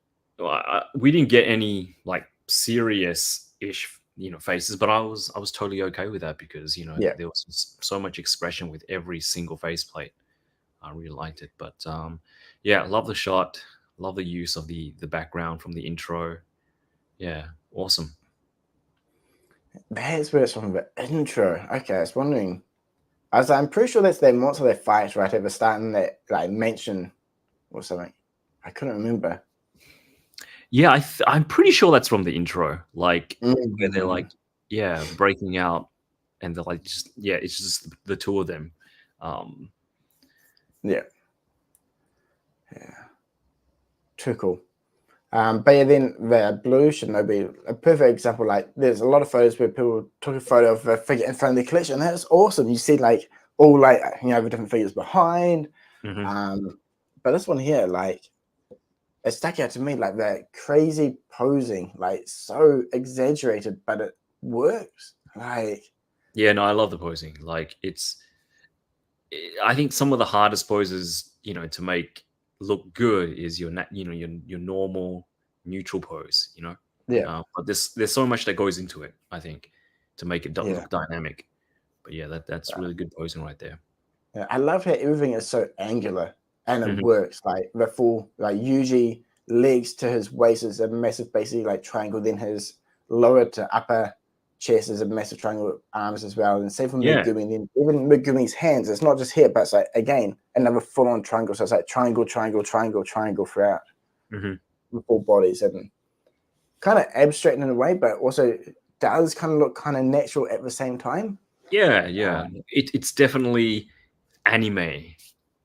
B: we didn't get any like serious-ish, faces, but I was totally okay with that because there was so much expression with every single faceplate. I really liked it, but yeah, love the shot, love the use of the background from the intro. Yeah, awesome.
A: That's where it's from, the intro. Okay, I was wondering. I'm pretty sure that's their monster they fight right at the start in that like mansion or something. I couldn't remember.
B: Yeah, I'm pretty sure that's from the intro, like where they're like, breaking out, and they're like, it's just the two of them.
A: Yeah, too cool. But yeah, then the blue shinobi, a perfect example. Like, there's a lot of photos where people took a photo of a figure in front of the collection. That's awesome. You see, like, all like the different figures behind. But this one here, like, it stuck out to me, like that crazy posing, like so exaggerated, but it works. Like,
B: yeah, no, I love the posing. Like, I think some of the hardest poses, to make look good is your normal neutral pose, but there's so much that goes into it, I think, to make it look dynamic. But yeah, that's really good posing right there.
A: Yeah, I love how everything is so angular and it works. Like the full, like Yuji legs to his waist is a massive, basically like triangle. Then his lower to upper chest is a massive triangle, arms as well. And same for Megumi. And then even Megumi's hands, it's not just here, but it's like again another full-on triangle. So it's like triangle, triangle, triangle, triangle throughout the full bodies, and kind of abstract in a way, but also does kind of look kind of natural at the same time.
B: Yeah. It's definitely anime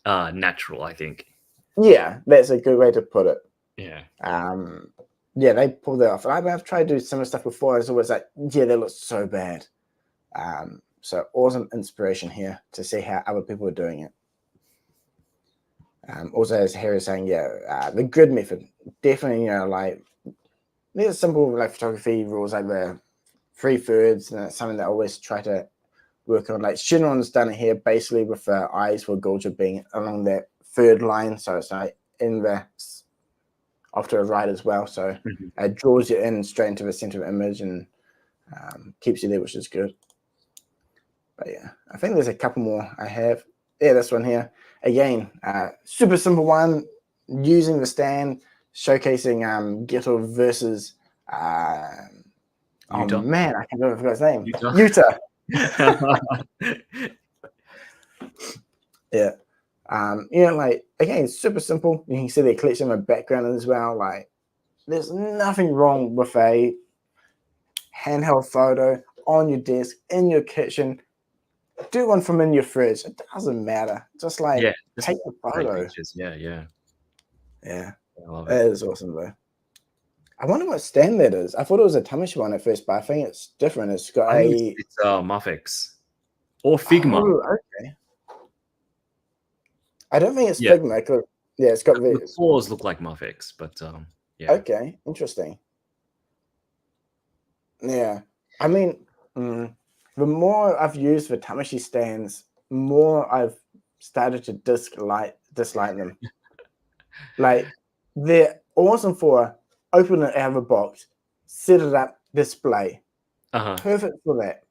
B: natural, I think.
A: Yeah, that's a good way to put it.
B: Yeah.
A: Yeah, they pulled that off. I've tried to do similar stuff before. It's always like, yeah, they look so bad. So awesome inspiration here to see how other people are doing it. Also, as Harry is saying, the grid method, definitely, like there's simple like photography rules like the 3/3, and that's something that I always try to work on. Like Shinron's done it here basically with the eyes for Gojo being along that third line, so it's like in the off to the right as well, so it draws you in straight into the center of the image, and Keeps you there, which is good. But yeah, I think there's a couple more I have. Yeah, this one here. Again, super simple one, using the stand, showcasing Ghetto versus oh
B: Utah.
A: man, I can't remember his name.
B: Utah.
A: Yeah. You know, like again, super simple. You can see the collection of background as well. Like, there's nothing wrong with a handheld photo on your desk in your kitchen. Do one from in your fridge. It doesn't matter. Just like take the photo.
B: Yeah, yeah.
A: Yeah.
B: I love
A: it. It is awesome though. I wonder what stand that is. I thought it was a Tamishi one at first, but I think it's different. It's got
B: it's Muffix or Figma.
A: Oh, okay. I don't think it's Figma. Yeah, it's got
B: the claws look like Muffix, but yeah.
A: Okay, interesting. Yeah, I mean, the more I've used the Tamishi stands, more I've started to dislike them. Like, they're awesome for open it out of a box, set it up, display. Perfect for that.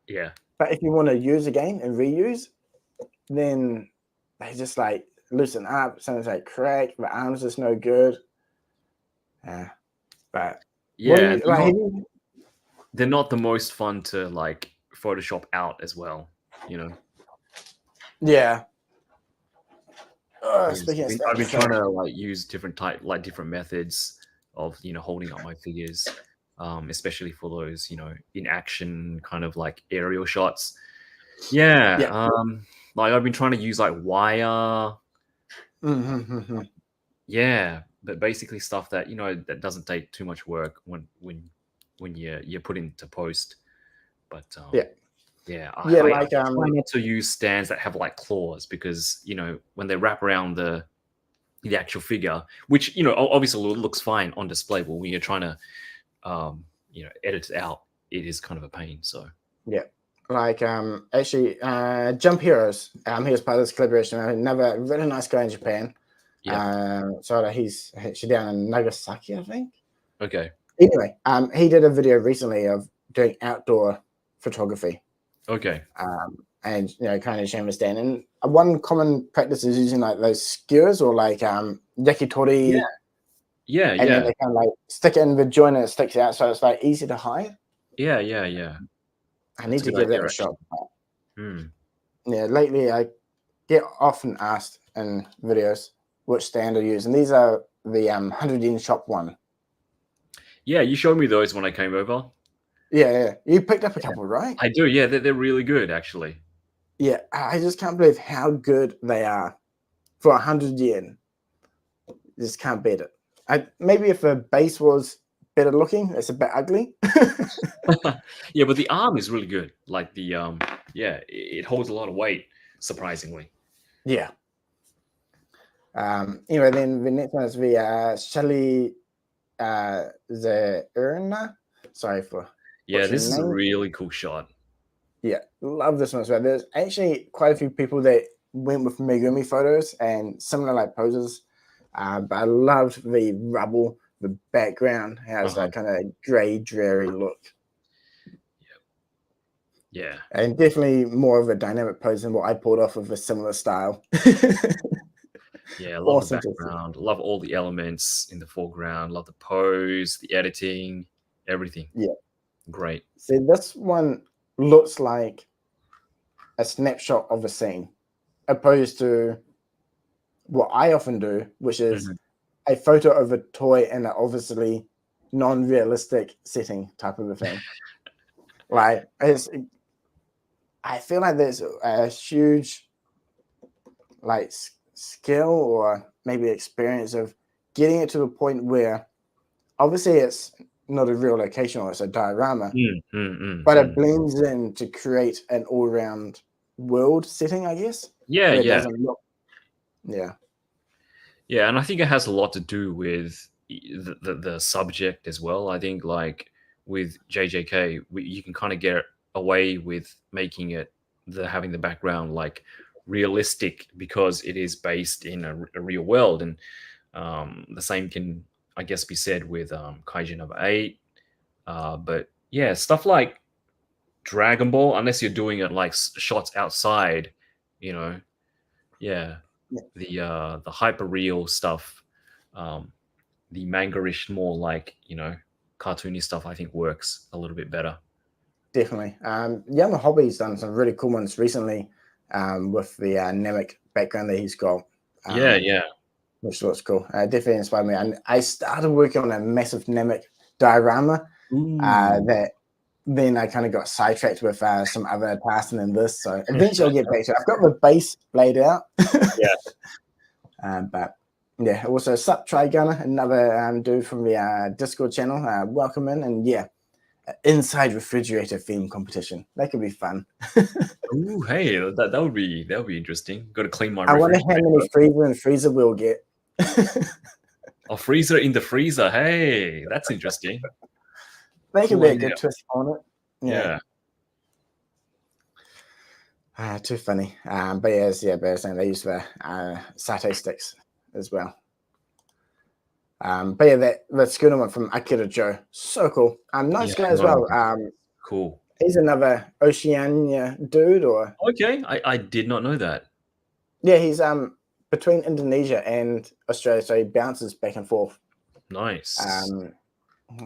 B: Yeah.
A: But if you want to use again and reuse, then they just like loosen up. Sometimes like crack. The arms just no good. But
B: yeah, they're not the most fun to like Photoshop out as well. You know.
A: Yeah.
B: I've been trying to like use different methods of holding up my figures, especially for those in action kind of like aerial shots. Yeah. Like I've been trying to use like wire. Yeah, but basically stuff that that doesn't take too much work when you put into post. But I try not to use stands that have like claws, because when they wrap around the actual figure, which obviously looks fine on display, but when you're trying to edit it out, it is kind of a pain. So
A: yeah, like actually Jump Heroes, he was part of this collaboration. Another really nice guy in Japan. So he's actually down in Nagasaki, I think.
B: Okay.
A: Anyway, he did a video recently of doing outdoor photography.
B: Okay.
A: And kind of shame stand. And one common practice is using like those skewers or like yakitori.
B: Yeah.
A: And then they kind of like stick it in the joint and it sticks out, so it's like easy to hide.
B: Yeah.
A: I need to give that a shot. Yeah, lately I get often asked in videos which stand I use, and these are the 100 yen shop one.
B: Yeah, you showed me those when I came over.
A: Yeah. You picked up a couple, right?
B: I do. Yeah, they're really good, actually.
A: Yeah, I just can't believe how good they are for 100 yen. Just can't beat it. Maybe if the base was better looking, it's a bit ugly.
B: Yeah, but the arm is really good. Like the it holds a lot of weight, surprisingly.
A: Yeah. Anyway, then the next one is the Shelly the Urna. Sorry for.
B: Yeah, this is a really cool shot.
A: Yeah, love this one as well. There's actually quite a few people that went with Megumi photos and similar like poses, but I loved the rubble, the background has that kind of grey, dreary look.
B: Yeah,
A: and definitely more of a dynamic pose than what I pulled off of a similar style.
B: Yeah, I love the background. Love all the elements in the foreground. Love the pose, the editing, everything.
A: Yeah.
B: Great.
A: See, this one looks like a snapshot of a scene, opposed to what I often do, which is a photo of a toy in an obviously non-realistic setting type of a thing. Like, I feel like there's a huge like skill or maybe experience of getting it to the point where obviously it's not a real location or it's a diorama, but it blends in to create an all-round world setting, I guess.
B: Yeah,
A: so it
B: yeah.
A: doesn't look,
B: Yeah, and I think it has a lot to do with the subject as well. I think like with JJK, you can kind of get away with making it having the background like realistic because it is based in a real world, and the same can I guess be said with Kaiju number 8. But yeah, stuff like Dragon Ball, unless you're doing it like shots outside, you know, yeah, the hyper real stuff, the manga-ish, more like, you know, cartoony stuff, I think works a little bit better.
A: Definitely. Yama Hobby's done some really cool ones recently, with the Namek background that he's got.
B: Yeah.
A: Which looks cool. Definitely inspired me. And I started working on a massive Namek diorama that then I kind of got sidetracked with some other tasks and then this. So eventually I'll get back to it. I've got the base laid out.
B: Yeah.
A: But yeah, also Sup Try Gunner, another dude from the Discord channel. Welcome in. And yeah, inside refrigerator theme competition. That could be fun.
B: Ooh, hey, that would be interesting. Got to clean my.
A: I wonder how many freezer and freezer we'll get.
B: A freezer in the freezer. Hey, that's interesting.
A: That could be a good twist on it.
B: Yeah.
A: Too funny. But yeah, but saying they use the satay sticks as well. But yeah, that schooner one from Akira Joe, so cool. Nice guy as well.
B: Cool.
A: He's another Oceania dude, or
B: okay, I did not know that.
A: Yeah, he's between Indonesia and Australia, so he bounces back and forth.
B: Nice.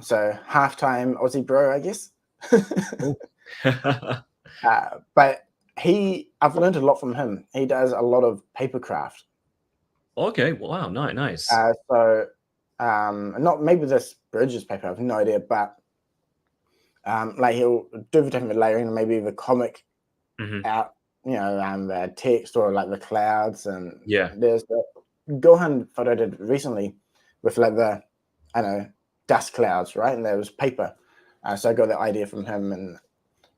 A: So half-time Aussie bro, I guess. But I've learned a lot from him. He does a lot of paper craft.
B: Okay, wow, nice.
A: So not maybe this bridge is paper, I have no idea, but like he'll do the different layering, maybe the comic out, you know, the text or like the clouds, and there's the Gohan photo I did recently with like the, I don't know, dust clouds, right? And there was paper. So I got the idea from him, and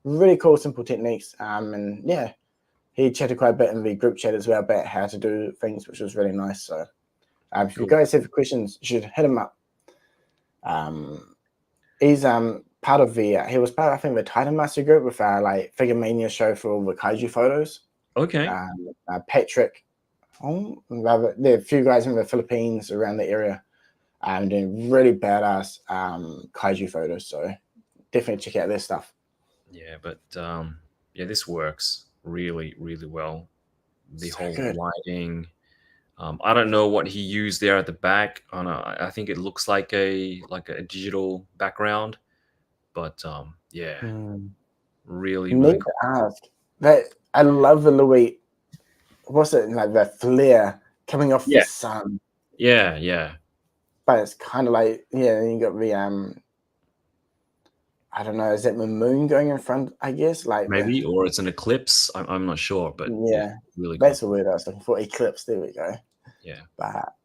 A: really cool, simple techniques. And yeah, he chatted quite a bit in the group chat as well about how to do things, which was really nice. So if you guys have questions, you should hit him up. He's part of the, he was part of, I think, the Titan Master group with like Figure Mania show for all the kaiju photos.
B: Okay.
A: Patrick, there are a few guys in the Philippines around the area doing really badass kaiju photos. So definitely check out their stuff.
B: Yeah, but yeah, this works really, really well. The whole lighting. I don't know what he used there at the back. I think it looks like a digital background, but yeah, really, really cool.
A: Ask that. I love the Louis. What's it like? The flare coming off the sun.
B: Yeah.
A: But it's kind of like, you got the I don't know, is that the moon going in front, I guess? Like
B: maybe, or it's an eclipse. I'm not sure, but
A: yeah,
B: really
A: that's the word I was looking for. Eclipse, there we go.
B: Yeah.
A: But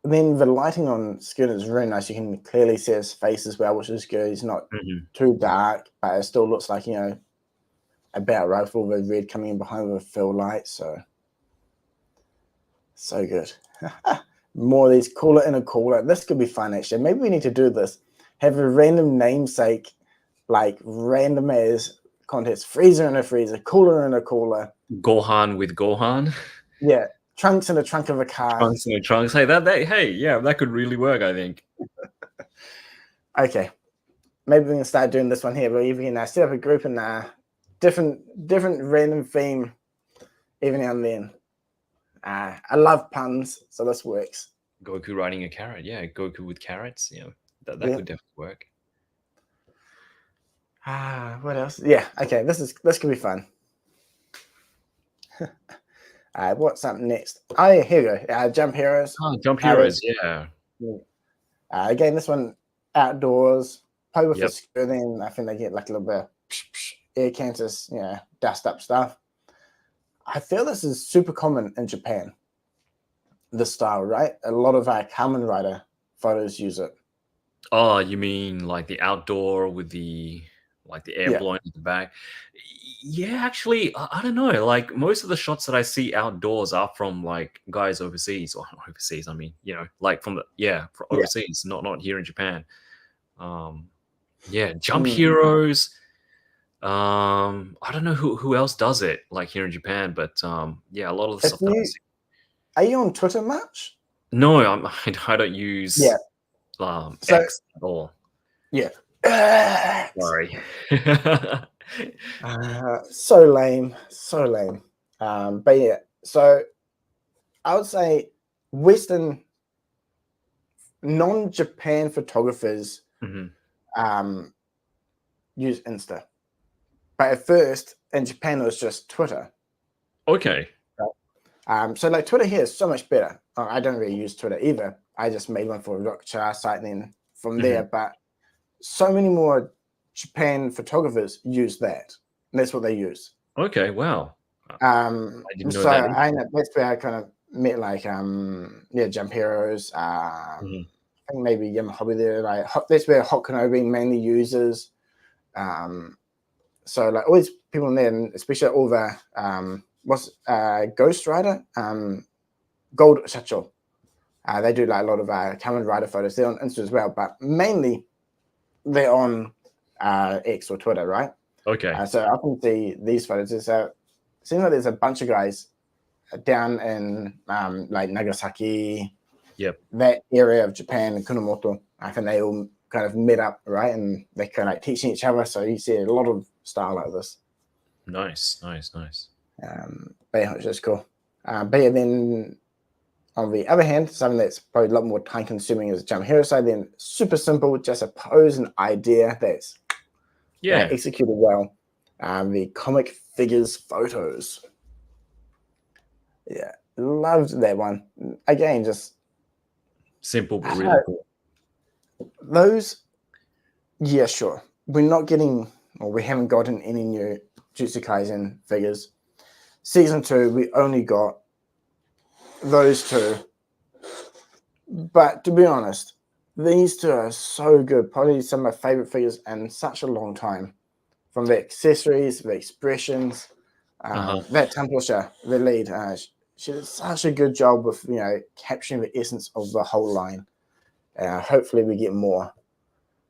A: then the lighting on Schooner is really nice. You can clearly see his face as well, which is good. He's not too dark, but it still looks like, you know, about right with all the red coming in behind with a fill light. So good. More of these cooler in a cooler. This could be fun, actually. Maybe we need to do this. Have a random namesake, like random as contest. Freezer in a freezer, cooler in a cooler.
B: Gohan with Gohan.
A: Yeah, trunks in the trunk of a car.
B: Trunks in the trunks. Hey, that could really work, I think.
A: Okay, maybe we can start doing this one here. But we can set up a group and different random theme every now and then. I love puns, so this works.
B: Goku riding a carrot. Yeah, Goku with carrots. Yeah. That could definitely work.
A: What else? Yeah, okay. This could be fun. What's up next? Oh yeah, here we go. Jump Heroes.
B: Jump Heroes. Yeah.
A: Again, this one outdoors. Play with the screen. I think they get like a little bit of air canters, dust up stuff. I feel this is super common in Japan. This style, right? A lot of Kamen Rider photos use it.
B: Oh, you mean like the outdoor with the air blowing at the back? Yeah, actually, I don't know. Like most of the shots that I see outdoors are from like guys overseas, or not overseas. I mean, like from overseas, not here in Japan. Jump Heroes. I don't know who else does it like here in Japan, but a lot of the stuff.
A: Are you on Twitter much?
B: No, I don't use. X at all.
A: Yeah,
B: Sorry.
A: So lame, so lame. But yeah, so I would say Western non-Japan photographers use Insta. But at first in Japan it was just Twitter.
B: Okay.
A: Right? So like Twitter here is so much better. I don't really use Twitter either. I just made one for a Rockchala site and then from there, but so many more Japan photographers use that. And that's what they use.
B: Okay, wow.
A: I didn't know that. That's where I kind of met like Jump Heroes. I think maybe Yamaha there. Like that's where Hot Kenobi mainly uses. So like always people in there, and especially over Ghost Rider, Gold Shacho. They do like a lot of Kamen Rider photos. They're on Insta as well, but mainly they're on X or Twitter, right?
B: Okay.
A: So I can see these photos. It seems like there's a bunch of guys down in like Nagasaki, that area of Japan, and Kunamoto. I think they all kind of met up, right? And they kind of like teaching each other. So you see a lot of style like this.
B: Nice.
A: But yeah, it's just cool. But yeah, then on the other hand, something that's probably a lot more time consuming is Jump Hero side. Then super simple, just a pose and idea that's executed well. The comic figures photos. Yeah, loved that one. Again, just
B: simple but really cool.
A: Those, yeah, sure. We're not getting, or we haven't gotten any new Jujutsu Kaisen figures. Season 2, we only got those two. But to be honest, these two are so good. Probably some of my favorite figures in such a long time. From the accessories, the expressions, that Templersha, the lead, she did such a good job with capturing the essence of the whole line. Hopefully we get more.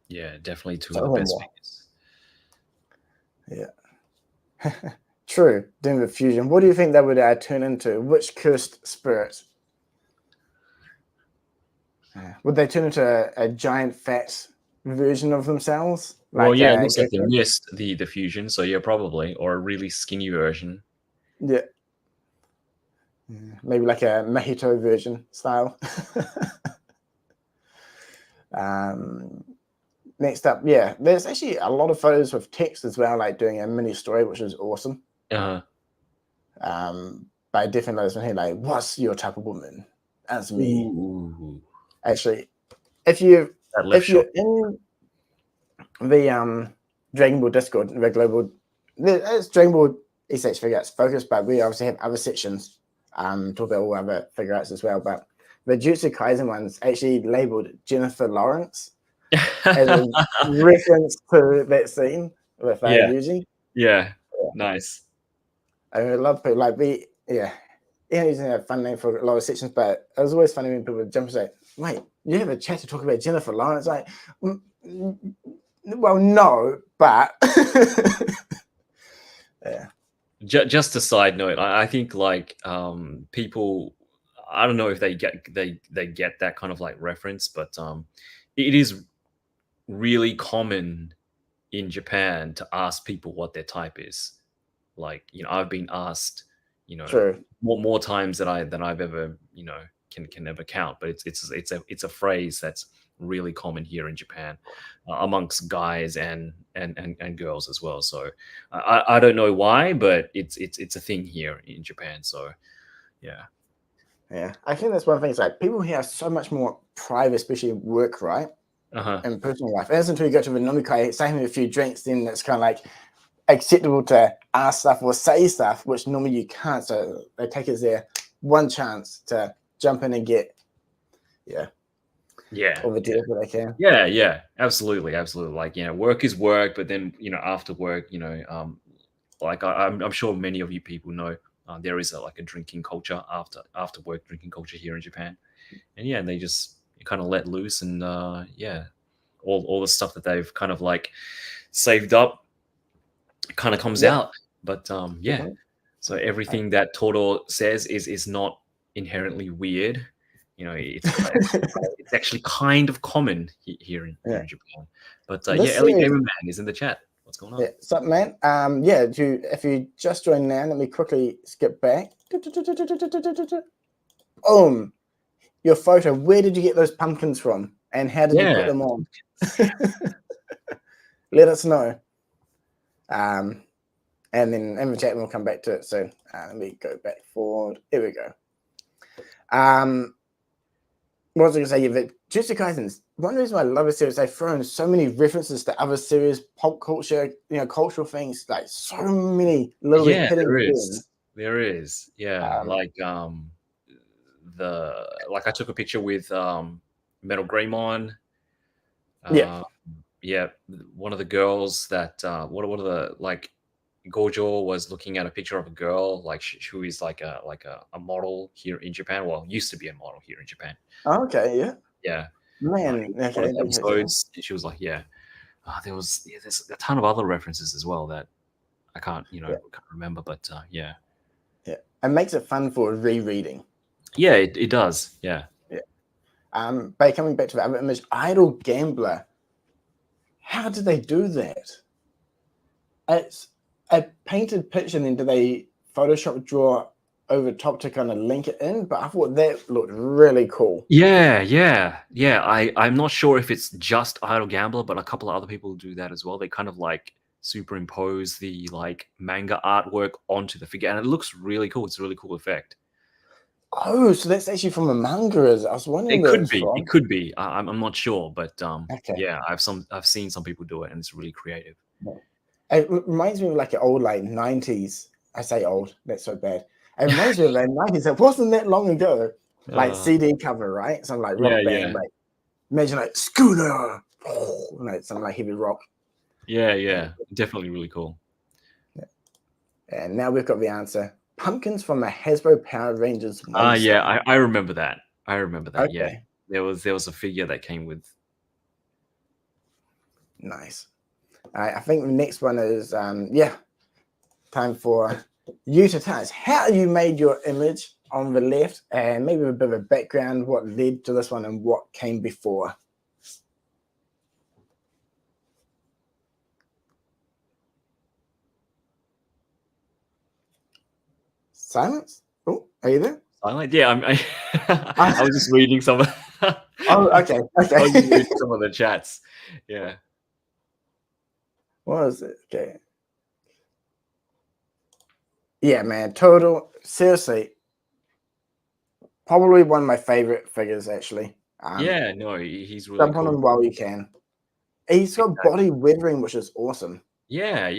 B: Yeah, definitely two of the best
A: figures. Yeah. True. Doing the fusion. What do you think that would turn into? Which cursed spirit? Would they turn into a giant fat version of themselves?
B: Well, yeah, it looks like they missed the fusion, so yeah, probably, or a really skinny version.
A: Yeah. Maybe like a Mahito version style. Next up, there's actually a lot of photos with text as well, like doing a mini story, which is awesome. But I definitely noticed one here, like, what's your type of woman? That's me.
B: Ooh.
A: Actually, if you're in the Dragon Ball Discord, the global, it's Dragon Ball Eightysixed figure arts focus, but we obviously have other sections. Talk about all other figure arts as well. But the Jujutsu Kaisen one's actually labeled Jennifer Lawrence as a reference to that scene with Yuji.
B: Yeah, nice.
A: I love people like using a fun name for a lot of sections, but it was always funny when people would jump and say, "Wait, you have a chat to talk about Jennifer Lawrence?" Like, well, no, but yeah.
B: Just a side note, I think like people, I don't know if they get that kind of like reference, but it is really common in Japan to ask people what their type is. Like, I've been asked, more times than I've ever, can ever count. But it's a phrase that's really common here in Japan amongst guys and girls as well. So I don't know why, but it's a thing here in Japan. So yeah,
A: I think that's one thing. It's like people here are so much more private, especially work, right? In personal life. As until you go to the nomikai, say having a few drinks, then it's kind of like acceptable to ask stuff or say stuff, which normally you can't. So they take it as their one chance to jump in and get, all the deals that they can.
B: Yeah, absolutely. Like, work is work, but then after work, like I'm sure many of you people know, there is a drinking culture after work drinking culture here in Japan, and they just kind of let loose, and all the stuff that they've kind of like saved up kind of comes out. But so everything that Toro says is not inherently weird. You know, it's actually kind of common here in Japan. But yeah,
A: This
B: Ellie
A: series-
B: Gamer Man is in the chat. What's going on?
A: Yeah, what's up, man? Yeah, if you just joined now, let me quickly skip back. Boom. Your photo. Where did you get those pumpkins from? And how did you put them on? Let us know. And then in the chat, we'll come back to it soon. Let me go back forward. Here we go. What was I going to say? Yeah, Jujutsu Kaisen. One reason why I love a series, they've thrown so many references to other series, pop culture, you know, cultural things, like so many little hidden gems.
B: There is. Yeah. Like I took a picture with Metal Greymon. Yeah, one of the girls that one of the like Gojo was looking at a picture of a girl like who is like a model here in Japan. Well, used to be a model here in Japan.
A: Oh, okay, yeah.
B: Yeah.
A: Man,
B: like,
A: okay.
B: Episodes, she was like, yeah. There's a ton of other references as well that I can't, can't remember, but yeah.
A: Yeah. It makes it fun for rereading.
B: Yeah, it does. Yeah.
A: Yeah. But coming back to the other image, Idol Gambler. How did they do that? It's a painted picture, and then do they Photoshop draw over top to kind of link it in? But I thought that looked really cool.
B: Yeah. I'm not sure if it's just Idol Gambler, but a couple of other people do that as well. They kind of like superimpose the like manga artwork onto the figure, and it looks really cool. It's a really cool effect.
A: Oh, so that's actually from a manga. I was wondering.
B: It could be. I'm not sure, but
A: okay.
B: Yeah, I've seen some people do it, and it's really creative.
A: It reminds me of like an old like 90s. I say old. That's so bad. It reminds me of like 90s. It wasn't that long ago. Like CD cover, right? Something like rock band. Like imagine like Scooter. Like something like heavy rock.
B: Yeah. Definitely really cool.
A: Yeah. And now we've got the answer. Pumpkins from a Hasbro Power Rangers.
B: Yeah, I remember that.
A: Okay.
B: Yeah, there was a figure that came with.
A: Nice. I think the next one is time for you to tell us how you made your image on the left, and maybe a bit of a background, what led to this one and what came before. Silence? Oh, are you there?
B: Silent? Yeah, I was just reading some of
A: oh, okay.
B: I was just reading some of the chats. Yeah.
A: What is it? Okay. Yeah, man, total, seriously, probably one of my favorite figures, actually.
B: Yeah, no, he's really
A: jump on him while you can. He's got body weathering, which is awesome.
B: Yeah.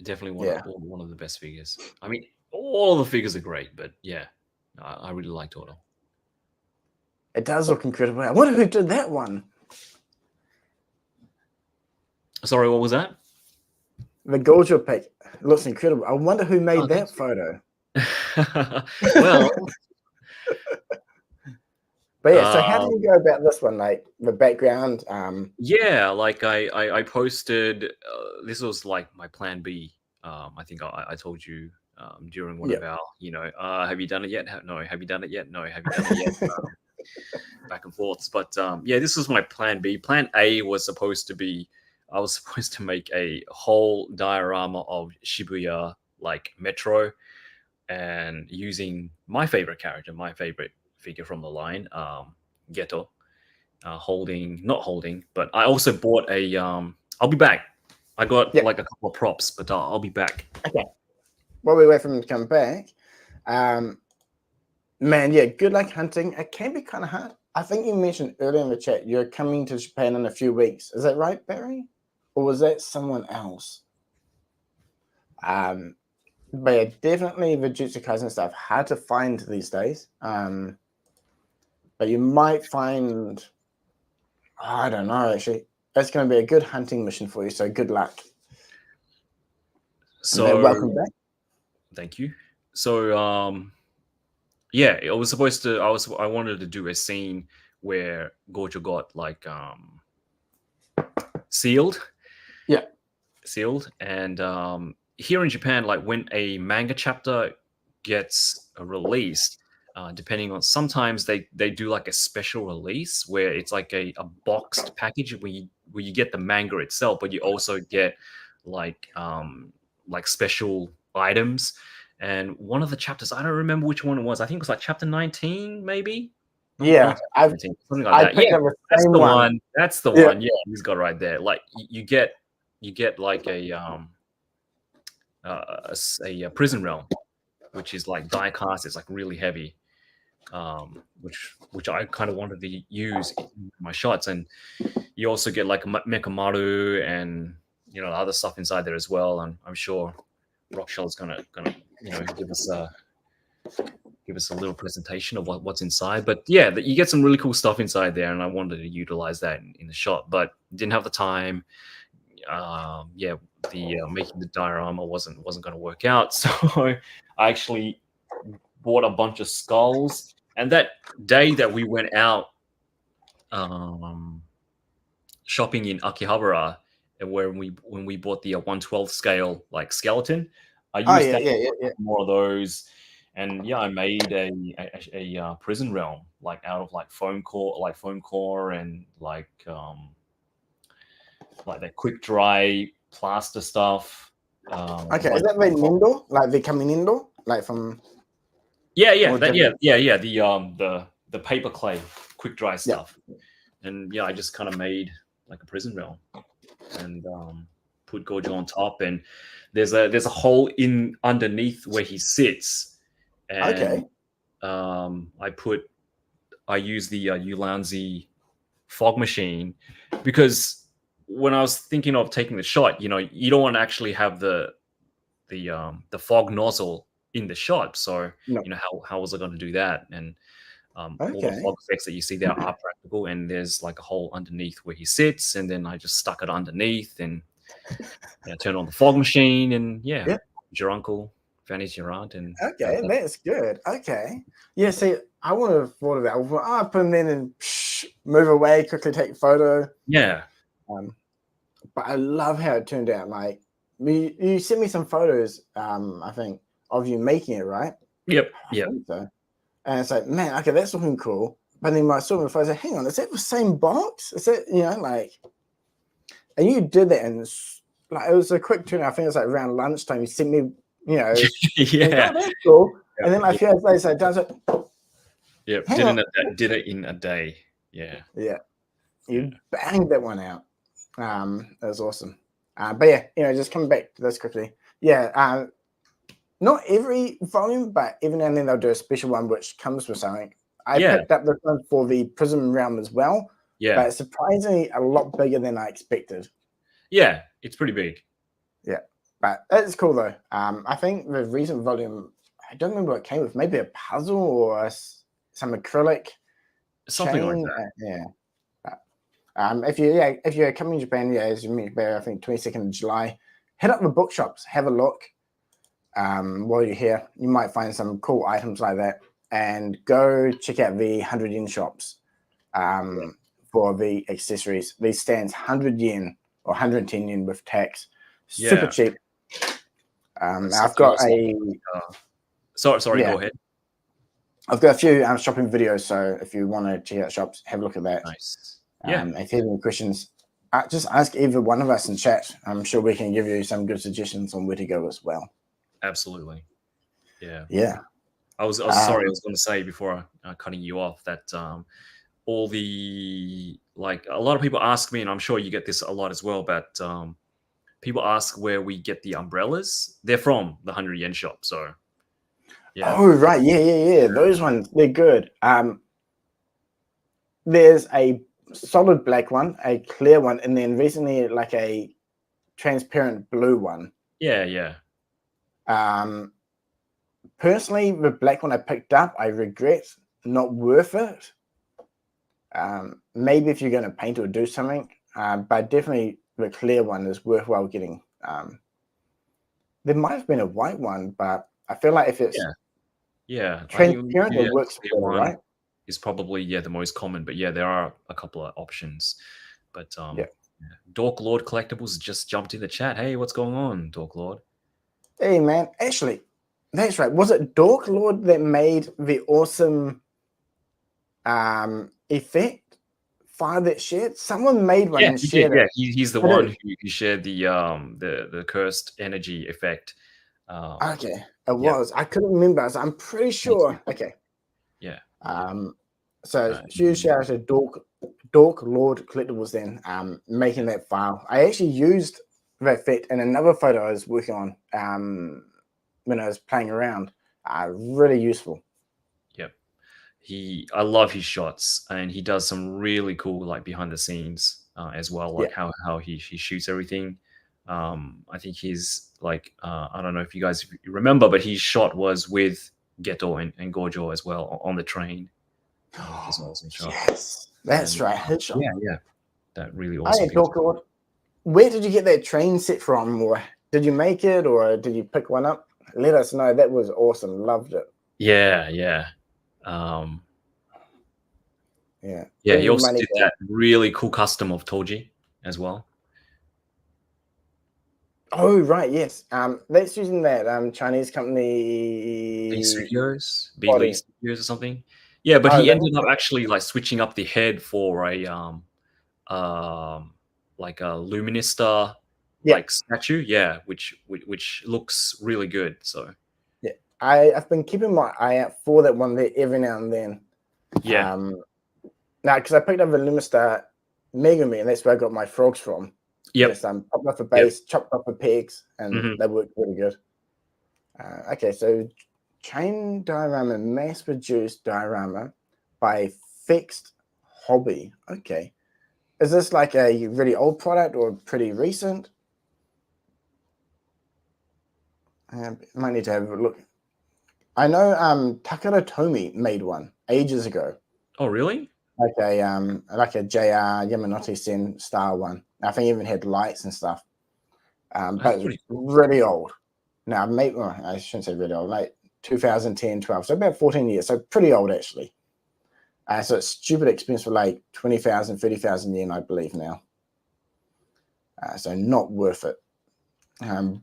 B: Definitely one of the best figures. I mean, all the figures are great, but yeah, I really like Toto.
A: It does look incredible. I wonder who did that one.
B: Sorry, what was that?
A: The Gojo pic looks incredible. I wonder who made that photo.
B: Well,
A: but yeah. So how did you go about this one? Like the background?
B: Yeah, like I posted. This was like my plan B. I think I told you during one of our, have you done it yet? No. Have you done it yet? No. Have you done it yet? Back and forths. But yeah, this was my plan B. Plan A was supposed to be. I was supposed to make a whole diorama of Shibuya, like Metro, and using my favorite character, my favorite figure from the line, Geto, not holding, but I also bought a. I'll be back. I got like a couple of props, but I'll be back.
A: Okay. While we wait for him to come back, man, yeah, good luck hunting. It can be kind of hard. I think you mentioned earlier in the chat you're coming to Japan in a few weeks. Is that right, Barry? Or was that someone else? But yeah, definitely the Jujutsu Kaisen stuff hard to find these days. But you might find, I don't know, actually. It's going to be a good hunting mission for you, so good luck.
B: So
A: welcome back.
B: Thank you. So yeah, it was supposed to. I wanted to do a scene where Gojo got like sealed.
A: Yeah.
B: Sealed. And here in Japan, like when a manga chapter gets released, depending on, sometimes they do like a special release where it's like a boxed package where you get the manga itself, but you also get like special items. And one of the chapters, I don't remember which one it was. I think it was like chapter 19, maybe.
A: Yeah,
B: something like
A: I
B: that.
A: picked
B: Yeah,
A: up the
B: that's
A: same
B: the
A: one.
B: one. That's the one. Yeah, he's got right there. Like you get like a prison realm, which is like die cast. It's like really heavy, which I kind of wanted to use in my shots. And you also get like a Mekamaru and other stuff inside there as well. And I'm sure Rockchala is gonna give us a little presentation of what's inside. But yeah, you get some really cool stuff inside there, and I wanted to utilize that in the shot, but didn't have the time. Yeah, the making the diorama wasn't going to work out, so I actually bought a bunch of skulls. And that day that we went out shopping in Akihabara, and when we bought the 1/12 scale like skeleton, I used more of those. And yeah, I made a prison realm like out of like foam core and like that quick dry plaster stuff.
A: Okay, is that the Nindo? Like the Kaminindo? Like from
B: the paper clay quick dry stuff. And yeah, I just kind of made like a prison realm and put Gojo on top, and there's a hole in underneath where he sits. And I use the Ulanzi fog machine, because when I was thinking of taking the shot, you don't want to actually have the fog nozzle in the shot. So how was I going to do that? And all the fog effects that you see there are practical, and there's like a hole underneath where he sits, and then I just stuck it underneath and turn on the fog machine, and your uncle, Fanny's your aunt, and
A: that's good. Yeah, see, I would have thought of that. I put him in and move away, quickly take a photo. But I love how it turned out. Like you sent me some photos, I think, of you making it, right?
B: Yep.
A: So. And it's like, man, okay, that's looking cool. But then I saw my photos, like, hang on, is that the same box? Is it, and you did that, and like it was a quick turn. I think it was like around lunchtime. You sent me, that's cool. And then like a few hours later, so does it.
B: Did it in a day. Yeah.
A: You banged that one out. That was awesome. But yeah, just coming back to this quickly. Not every volume, but even now and then they'll do a special one which comes with something. I picked up this one for the Prism realm as well. But it's surprisingly a lot bigger than I expected.
B: Yeah, it's pretty big.
A: Yeah, but it's cool though. I think the recent volume, I don't remember what it came with. Maybe a puzzle or some acrylic,
B: something like that.
A: If you're coming to Japan, as you mentioned, I think 22nd of July, hit up the bookshops, have a look. While you're here, you might find some cool items like that, and go check out the 100 yen shops for the accessories. These stands 100 yen or 110 yen with tax, super cheap. I've got
B: sorry, go ahead.
A: I've got a few shopping videos, so if you want to check out shops, have a look at that.
B: Nice.
A: If you have any questions, just ask either one of us in chat. I'm sure we can give you some good suggestions on where to go as well.
B: Absolutely.
A: Yeah.
B: I was sorry, I was going to say before cutting you off that all the, like, a lot of people ask me, and I'm sure you get this a lot as well, but people ask where we get the umbrellas. They're from the 100 yen shop. So
A: Oh, right. Yeah. Those ones, they're good. There's a solid black one, a clear one, and then recently like a transparent blue one.
B: Yeah.
A: Personally, the black one I picked up, I regret, not worth it. Maybe if you're going to paint or do something, but definitely the clear one is worthwhile getting. There might have been a white one, but I feel like if it's transparent, it works better, right?
B: Is probably the most common, but there are a couple of options. But Dork Lord Collectibles just jumped in the chat. Hey, what's going on, Dork Lord?
A: Hey man, actually, That's right. Was it Dork Lord that made the awesome effect file that shared? Someone made one and
B: He did.
A: shared
B: Yeah,
A: it.
B: he's the one who shared the cursed energy effect.
A: Okay, it was. I couldn't remember. So I'm pretty sure. Okay.
B: Yeah.
A: So huge shout out to Dork Lord Collectibles then, making that file. I actually used that effect in another photo I was working on when I was playing around. Really useful.
B: Yep. I love his shots, and he does some really cool like behind the scenes as well, like how he shoots everything. I think he's like I don't know if you guys remember, but his shot was with Geto and Gojo as well on the train. His awesome shot.
A: Yes, that's right. His shot.
B: Yeah, that really awesome.
A: Dork Lord, where did you get that train set from, or did you make it, or did you pick one up? Let us know. That was awesome. Loved it.
B: Yeah. Yeah, he also did that really cool custom of Toji as well.
A: Oh, right, yes. That's using that Chinese company...
B: B Studios or something. Yeah, but he ended up actually like switching up the head for a like a Luminista like statue, which looks really good. So
A: yeah, I've been keeping my eye out for that one there every now and then.
B: Yeah.
A: Now, because I picked up a Lumistar Megumi, and that's where I got my frogs from.
B: Yep.
A: Just popped off a base, chopped off the pegs, and they worked really good. Okay, so chain diorama, mass-produced diorama by Fixed Hobby. Okay. Is this like a really old product or pretty recent? Might need to have a look. I know Takara Tomy made one ages ago.
B: Oh, really?
A: Like a JR Yamanote Sen style one. I think it even had lights and stuff. But it's really old. Now, I shouldn't say really old, like 2010, 12, so about 14 years. So pretty old, actually. So it's stupid expensive, like 20,000, 30,000 yen, I believe now. So not worth it.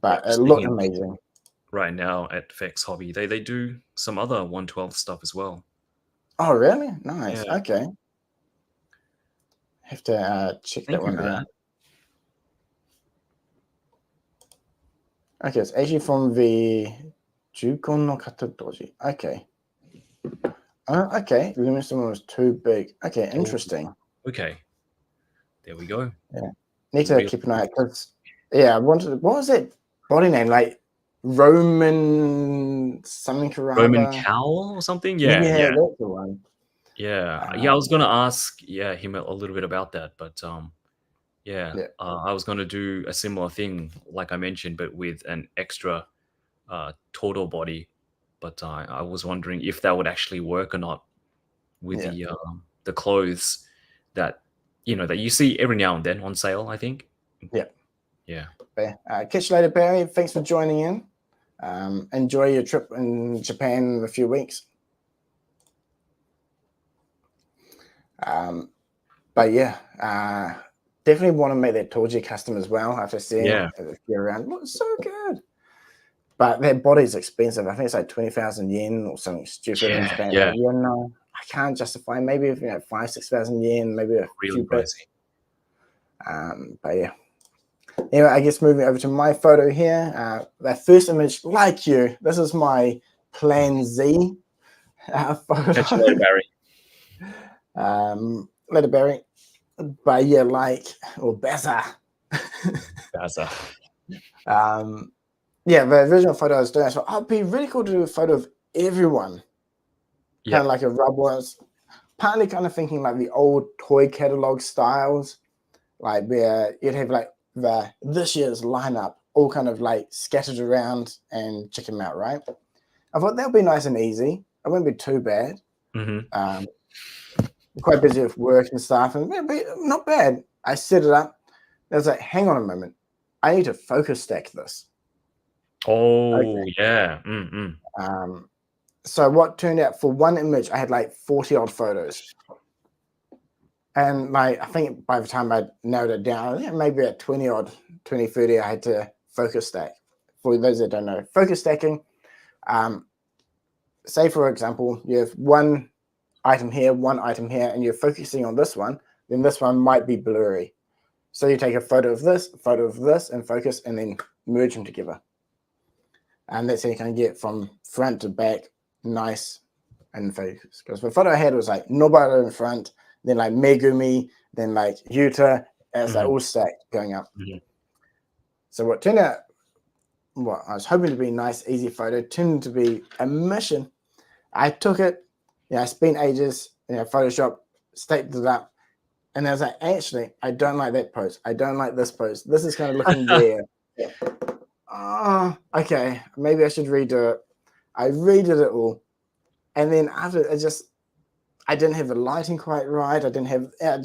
A: But it looked amazing.
B: Right now at Fex Hobby, they do some other 112 stuff as well.
A: Oh, really? Nice.
B: Yeah.
A: Okay. Have to check that one out. Okay, it's actually from the Jukon no Kata Doji. Okay. Okay. The Luminous one was too big. Okay, interesting.
B: Okay. There we go.
A: Yeah. Need to keep an eye out because, what was that body name? Like Roman something Karaba?
B: Roman Cowl or something? Yeah.
A: That's the one.
B: Yeah. I was gonna ask him a little bit about that, but I was gonna do a similar thing, like I mentioned, but with an extra total body. But I was wondering if that would actually work or not with the clothes that that you see every now and then on sale, I think. Yeah.
A: Catch you later, Barry. Thanks for joining in. Enjoy your trip in Japan in a few weeks. But definitely want to make that Toji custom as well after seeing it around. It looks so good. But that body's expensive. I think it's like 20,000 yen or something stupid in Japan.
B: Yeah.
A: No, I can't justify. Maybe 5,000-6,000 yen, maybe a few bits. But yeah. Anyway, I guess moving over to my photo here. That first image, like you, this is my Plan Z photo.
B: Catch you later, Barry.
A: Later, Barry. But or Baza.
B: Baza.
A: The original photo I was doing, so it'd be really cool to do a photo of everyone. Kind of like a rub was. Partly kind of thinking like the old toy catalog styles, like where you'd have like this year's lineup all kind of like scattered around and check them out, right? I thought that would be nice and easy. It wouldn't be too bad. Quite busy with work and stuff, and not bad. I set it up. I was like, hang on a moment. I need to focus stack this.
B: Oh, yeah.
A: So what turned out for one image, I had like 40 odd photos. And I think by the time I narrowed it down, maybe at 20, 30, I had to focus stack. For those that don't know, focus stacking, Say for example, you have one item here, and you're focusing on this one, then this one might be blurry. So you take a photo of this, and focus, and then merge them together. And that's how you can get from front to back, nice and focus. Because the photo I had was like Nobara in front, then like Megumi, then like Yuta, as like all stacked going up. So what turned out, what I was hoping to be a nice, easy photo, turned to be a mission. I took it, I spent ages, Photoshop, stacked it up, and I was like, actually, I don't like that pose. I don't like this pose. This is kind of looking weird. Oh, okay, maybe I should redo it. I redid it all, and then after I didn't have the lighting quite right. I didn't have, it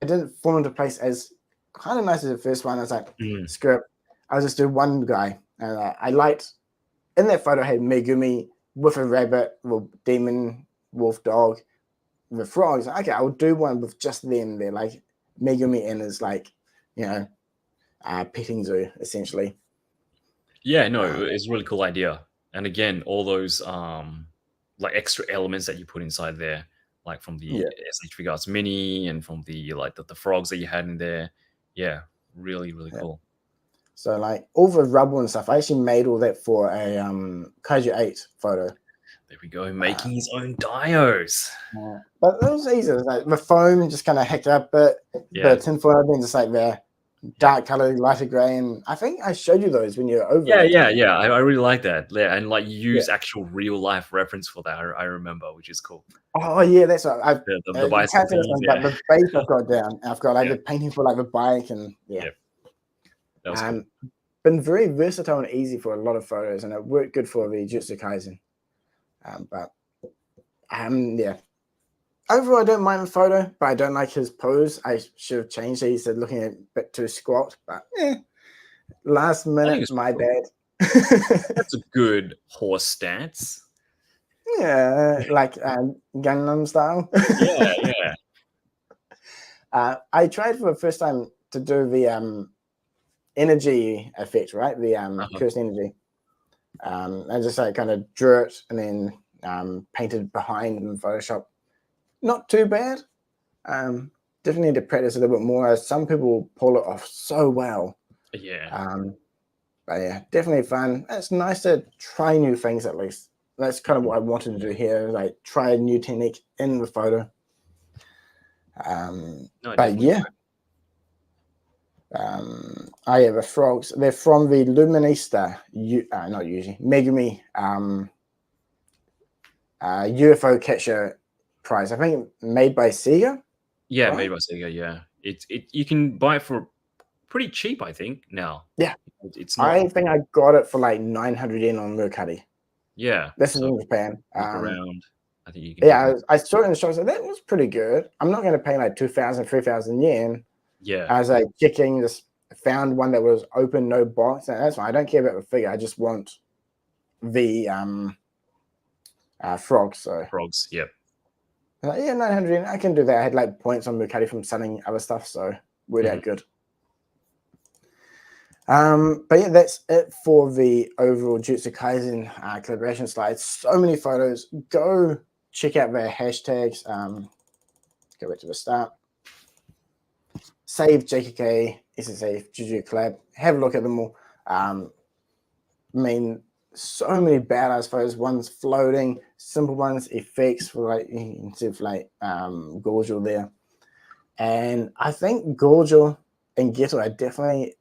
A: didn't fall into place as kind of nice as the first one. I was like, screw it. I'll just do one guy, and I liked. In that photo, I had Megumi with a rabbit, well, demon, wolf, dog, the frogs. Okay, I'll do one with just them. They're like Megumi and his like, petting zoo essentially.
B: Yeah, no, it's a really cool idea. And again, all those like extra elements that you put inside there, like from the SH Figures Mini and from the the frogs that you had in there. Yeah, really, really cool.
A: So like all the rubble and stuff, I actually made all that for a Kaiju 8 photo.
B: There we go, making his own dios.
A: But it was easy. Like the foam just kind of hacked up, but the tinfoil then just like the dark color, lighter gray, and I think I showed you those when you were over.
B: Yeah. I really like that. Yeah, and like you use actual real life reference for that. I remember, which is cool.
A: Oh yeah, that's right.
B: The bicycle,
A: but the base I've got down. I've got like the painting for like the bike and
B: that was cool.
A: Been very versatile and easy for a lot of photos, and it worked good for the Jujutsu Kaisen. Overall, I don't mind the photo, but I don't like his pose. I should have changed it. He said looking a bit too squat, but last minute, my bad.
B: That's a good horse stance.
A: Yeah, like Gangnam style. I tried for the first time to do the energy effect, right? The cursed energy. I just like kind of drew it and then painted behind in Photoshop. Not too bad. Definitely need to practice a little bit more. Some people pull it off so well.
B: Yeah.
A: But yeah, definitely fun. It's nice to try new things at least. That's kind of what I wanted to do here, like try a new technique in the photo. But yeah. The frogs. They're from the Luminista, not usually Megumi UFO Catcher Prize. I think made by Sega.
B: Yeah, right? Made by Sega. Yeah, you can buy it for pretty cheap, I think now.
A: Yeah,
B: it's. Not...
A: I think I got it for like 900 yen on Mercari.
B: Yeah,
A: this is in Japan.
B: Around. I think you can.
A: Yeah, I saw it in the shop. So that was pretty good. I'm not going to pay like 2,000, 3,000 yen.
B: Yeah,
A: I was like checking this. Found one that was open, no box, and that's fine. I don't care about the figure. I just want the frogs. So
B: frogs, yep.
A: Like, yeah, 900. I can do that. I had like points on Mercari from selling other stuff, so worked out good. But yeah, that's it for the overall Jujutsu Kaisen collaboration slides. So many photos. Go check out their hashtags. Go back to the start. Save JKK SHF Jujutsu collab. Have a look at them all. I mean, so many badass photos. Ones floating, simple ones, effects for like you can see like Gorgel there. And I think Gorgel and Geto are definitely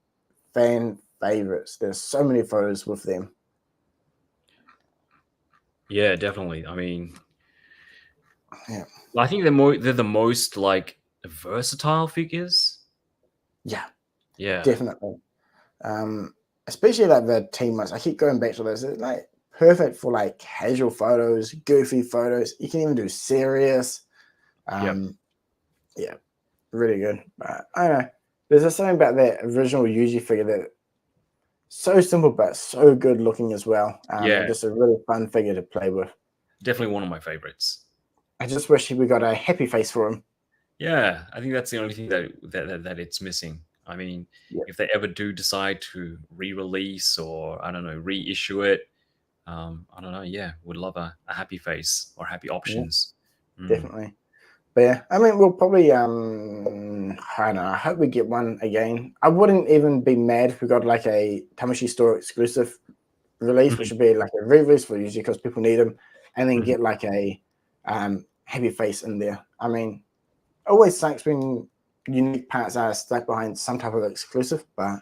A: fan favorites. There's so many photos with them.
B: Yeah, definitely. I mean,
A: yeah,
B: I think they're the most like versatile figures. Yeah,
A: definitely. Especially like the team ones. I keep going back to those. It's like perfect for like casual photos, goofy photos. You can even do serious. Yeah, really good. But I don't know. There's just something about that original Yuji figure that so simple but so good looking as well. Just a really fun figure to play with.
B: Definitely one of my favorites.
A: I just wish we got a happy face for him.
B: Yeah, I think that's the only thing that it's missing. I mean, if they ever do decide to re-release or I don't know, reissue it, I don't know. Yeah, would love a happy face or happy
A: Yeah,
B: options.
A: definitely. But yeah, I mean, we'll probably I don't know. I hope we get one again. I wouldn't even be mad if we got like a Tamashii Store exclusive release, which would be like a re-release for usually because people need them, and then get like a heavy face in there. I mean, always sucks when unique parts are stuck behind some type of exclusive, but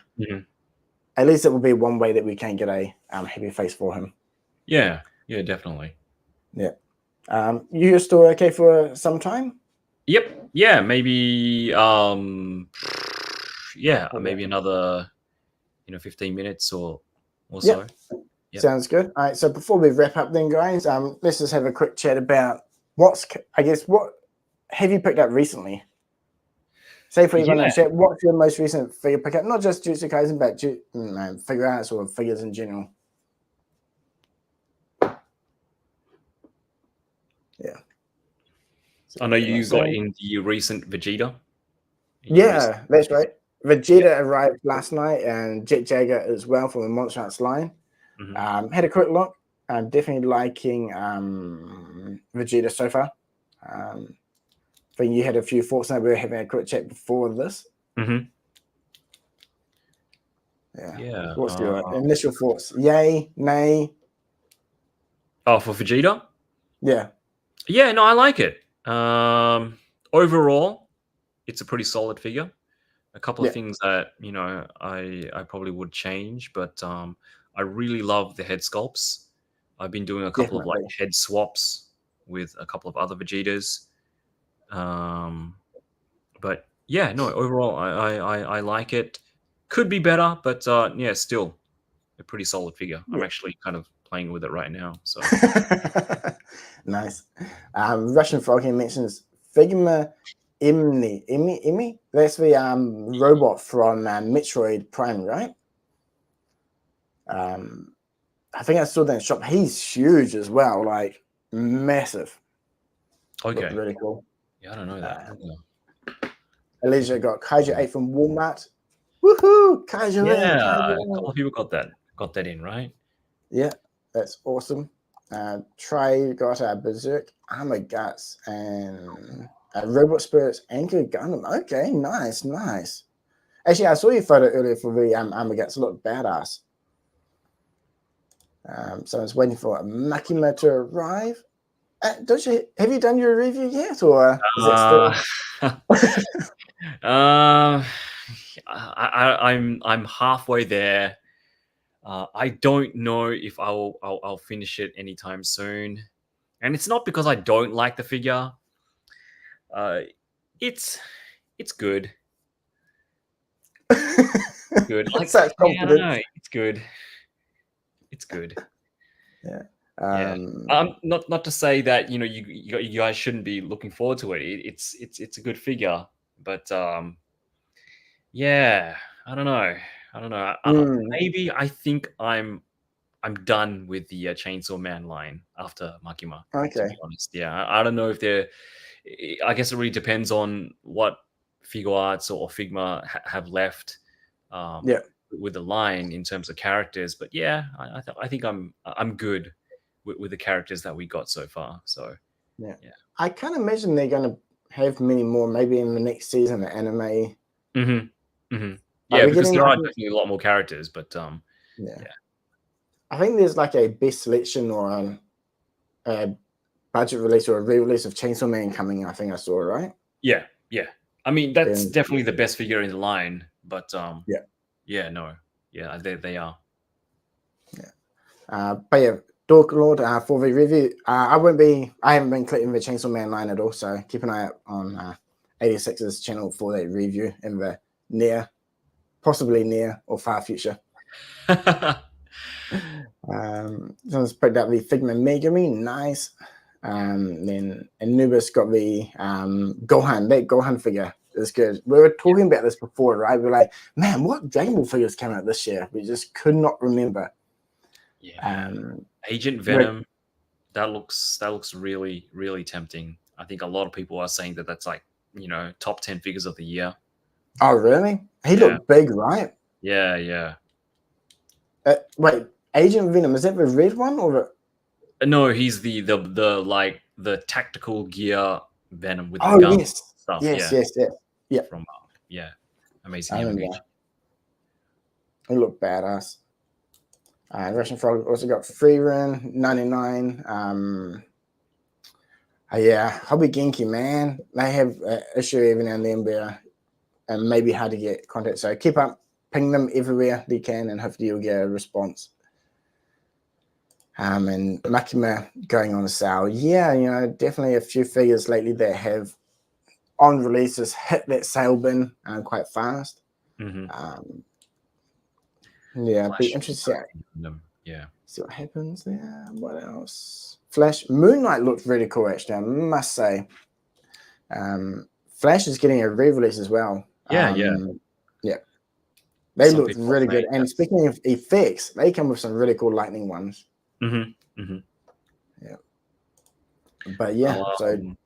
A: at least it will be one way that we can get a heavy face for him.
B: Yeah, yeah, definitely.
A: Yeah. You're still okay for some time?
B: Yep. Yeah, maybe yeah,
A: Okay.
B: maybe another 15 minutes or
A: Yep.
B: so. Yep.
A: Sounds good. All right. So before we wrap up, then, guys, let's just have a quick chat about what have you picked up recently? Say for everyone in chat, what's your most recent figure pickup? Not just Jujutsu Kaisen, but figure arts or figures in general. Yeah.
B: I know you got in the recent Vegeta.
A: Yeah, that's right. Vegeta arrived last night, and Jet Jaguar as well from the Monster Arts line. Had a quick look. I'm definitely liking Vegeta so far. I think you had a few thoughts on it. We were having a quick chat before this. Yeah. What's your initial thoughts? Yay, nay?
B: Oh, for Vegeta?
A: Yeah.
B: Yeah, no, I like it. Overall, it's a pretty solid figure. A couple of things that I probably would change, but I really love the head sculpts. I've been doing a couple of like head swaps with a couple of other Vegetas. But yeah, no, overall I like it. Could be better, but yeah, still a pretty solid figure. I'm actually kind of playing with it right now. So
A: nice. Russian Froggy mentions Figma Imi. That's the robot from Metroid Prime, right? I think I saw that in shop. He's huge as well, like massive.
B: Okay.
A: Looked really cool.
B: Yeah, I don't know that.
A: Elijah got Kaiju 8 from Walmart. Woohoo! Kaiju 8.
B: Yeah, a couple of people got that in, right?
A: Yeah, that's awesome. Trey got Berserk, Armor Guts, and Robot Spirits Anchor Gundam. Okay, nice. Actually, I saw your photo earlier for the Armor Guts. Look badass. So I was waiting for Makima to arrive. Have you done your review yet, or is it still?
B: I'm halfway there. I don't know if I'll finish it anytime soon, and it's not because I don't like the figure. It's good. Good. Like,
A: Such confidence.
B: I don't know. It's good. It's good.
A: Yeah.
B: Not to say that you guys shouldn't be looking forward to it. It's a good figure, but yeah, I don't know. Maybe I think I'm done with the Chainsaw Man line after Makima.
A: Okay.
B: To be honest, yeah, I don't know if they're. I guess it really depends on what Figure Arts or Figma have left. With the line in terms of characters, but yeah, I think I'm good with the characters that we got so far. So
A: yeah. I can't imagine they're going to have many more. Maybe in the next season, the anime.
B: Yeah, because there are definitely a lot more characters, but
A: yeah. I think there's like a best selection or a budget release or a re-release of Chainsaw Man coming. I think I saw, right?
B: Yeah. I mean, that's definitely the best figure in the line, but they are.
A: Yeah. But yeah, Dork Lord for the review. I haven't been clicking the Chainsaw Man line at all, so keep an eye out on Eightysixed's channel for that review in the possibly near or far future. Someone's picked up the Figma Megami, nice. Then Anubis got the Gohan. That Gohan figure is good. We were talking about this before, right? We were like, man, what Dragon Ball figures came out this year? We just could not remember.
B: Yeah. Agent Venom. That looks really, really tempting. I think a lot of people are saying that that's like top 10 figures of the year.
A: Oh really? He looked big, right?
B: Yeah.
A: Wait, Agent Venom, is that the red one or
B: No, he's the like the tactical gear Venom with the
A: oh
B: gun
A: yes.
B: stuff.
A: Yes,
B: Yeah,
A: yes, yes. Yeah.
B: from Amazing
A: I remember.
B: Yamaguchi.
A: It looked badass. Russian Frog also got Free Run 99. Yeah, Hobby Genki, man. They have an issue every now and then where and maybe hard to get contact. So keep up, ping them everywhere they can, and hopefully you'll get a response. And Makima going on a sale. Yeah, you know, definitely a few figures lately that have on releases hit that sale bin quite fast. Yeah, be interesting.
B: Yeah.
A: See what happens there. What else? Flash Moonlight looked really cool, actually, I must say. Flash is getting a re-release as well.
B: Yeah.
A: They looked really good. And speaking of effects, they come with some really cool lightning ones. Yeah. But yeah, so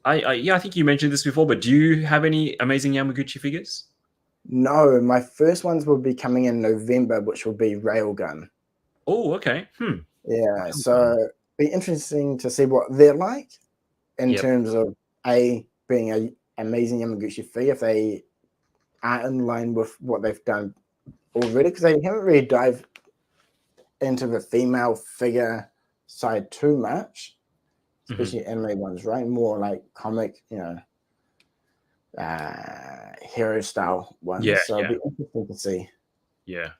B: I think you mentioned this before, but do you have any Amazing Yamaguchi figures?
A: no, my first ones will be coming in November, which will be Railgun.
B: Oh, okay.
A: Yeah,
B: Railgun.
A: so be interesting to see what they're like in terms of being a Amazing Yamaguchi figure, if they are in line with what they've done already, because they haven't really dived into the female figure side too much, especially anime ones, right? More like comic, you know, hero style ones.
B: Yeah,
A: so it'll be interesting to see.
B: Yeah.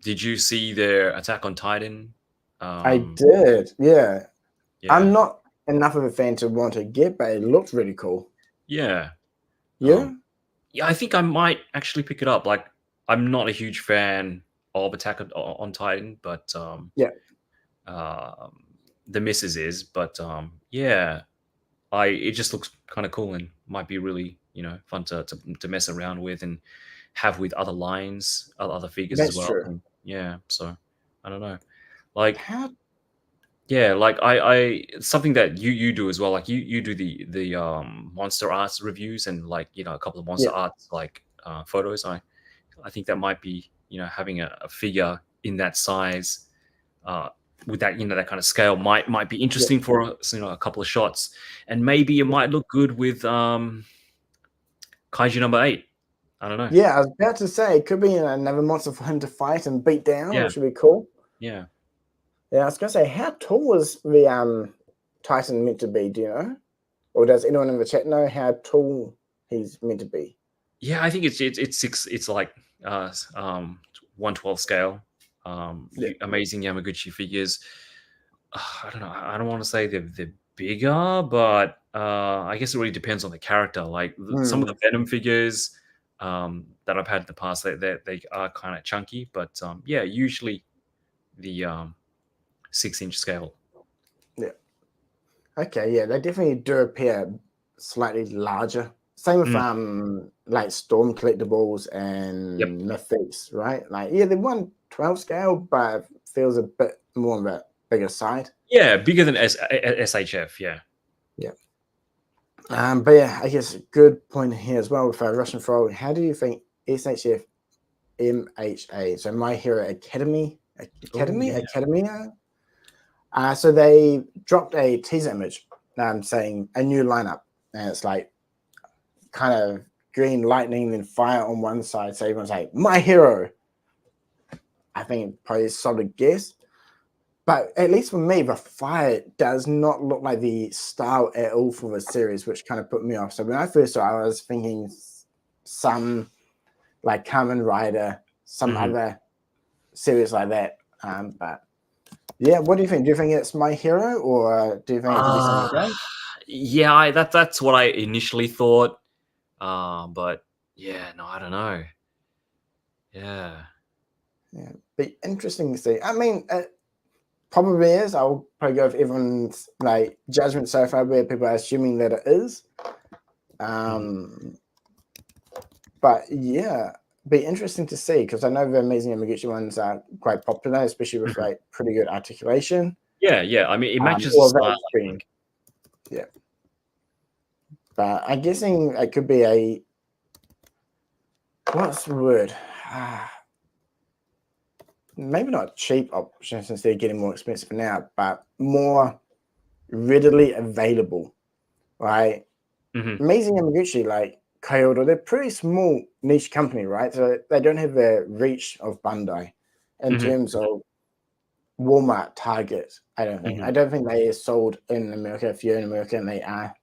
B: Did you see their Attack on Titan?
A: I did, yeah. I'm not enough of a fan to want to get, but it looked really cool.
B: Yeah.
A: Yeah?
B: Yeah, I think I might actually pick it up. Like, I'm not a huge fan of Attack on Titan, but the missus is. But yeah, it just looks kind of cool and might be really, you know, fun to mess around with and have with other lines, other figures as well.
A: True.
B: And yeah, so I don't know, like yeah, like I something that you do as well. Like you do the monster arts reviews and like, you know, a couple of monster arts like photos. I think that might be, you know, having a figure in that size with that, you know, that kind of scale might be interesting for, you know, a couple of shots, and maybe it might look good with Kaiju number 8. I don't know.
A: Yeah, I was about to say it could be another monster for him to fight and beat down, which would be cool.
B: Yeah,
A: I was gonna say, how tall was the Titan meant to be? Do you know, or does anyone in the chat know how tall he's meant to be?
B: Yeah, I think it's 6. It's like 1/12 scale. Amazing Yamaguchi figures. I don't know. I don't want to say they're bigger, but I guess it really depends on the character. Like some of the Venom figures that I've had in the past, they are kind of chunky, but yeah, usually the 6-inch scale.
A: Yeah. Okay. Yeah, they definitely do appear slightly larger. Same with like Storm collectibles and Mythics, right? Like they're 1/12 scale, but feels a bit more of a bigger side.
B: Yeah, bigger than SHF. Yeah.
A: But yeah, I guess a good point here as well with Russian Frog. How do you think SHF MHA, so My Hero Academia? So they dropped a teaser image saying a new lineup, and it's like kind of green lightning and fire on one side. So everyone's like, My Hero. I think probably a solid guess. But at least for me, the fire does not look like the style at all for the series, which kind of put me off. So when I first saw it, I was thinking some like Kamen Rider, some other series like that. But yeah, what do you think? Do you think it's My Hero, or do you think it could be something else?
B: Yeah, that's what I initially thought. But yeah, no, I don't know. Yeah,
A: be interesting to see. I mean, probably is. I'll probably go with everyone's like judgment so far, where people are assuming that it is. But yeah, be interesting to see, because I know the Amazing Yamaguchi ones are quite popular, especially with like pretty good articulation.
B: Yeah. I mean, it matches the style, I think.
A: Yeah. But I'm guessing it could be a, what's the word? maybe not cheap options since they're getting more expensive now, but more readily available, right? Amazing Yamaguchi, like Kyoto, they're pretty small niche company, right? So they don't have the reach of Bandai in terms of Walmart, Target. I don't think. I don't think they are sold in America. If you're in America and they are,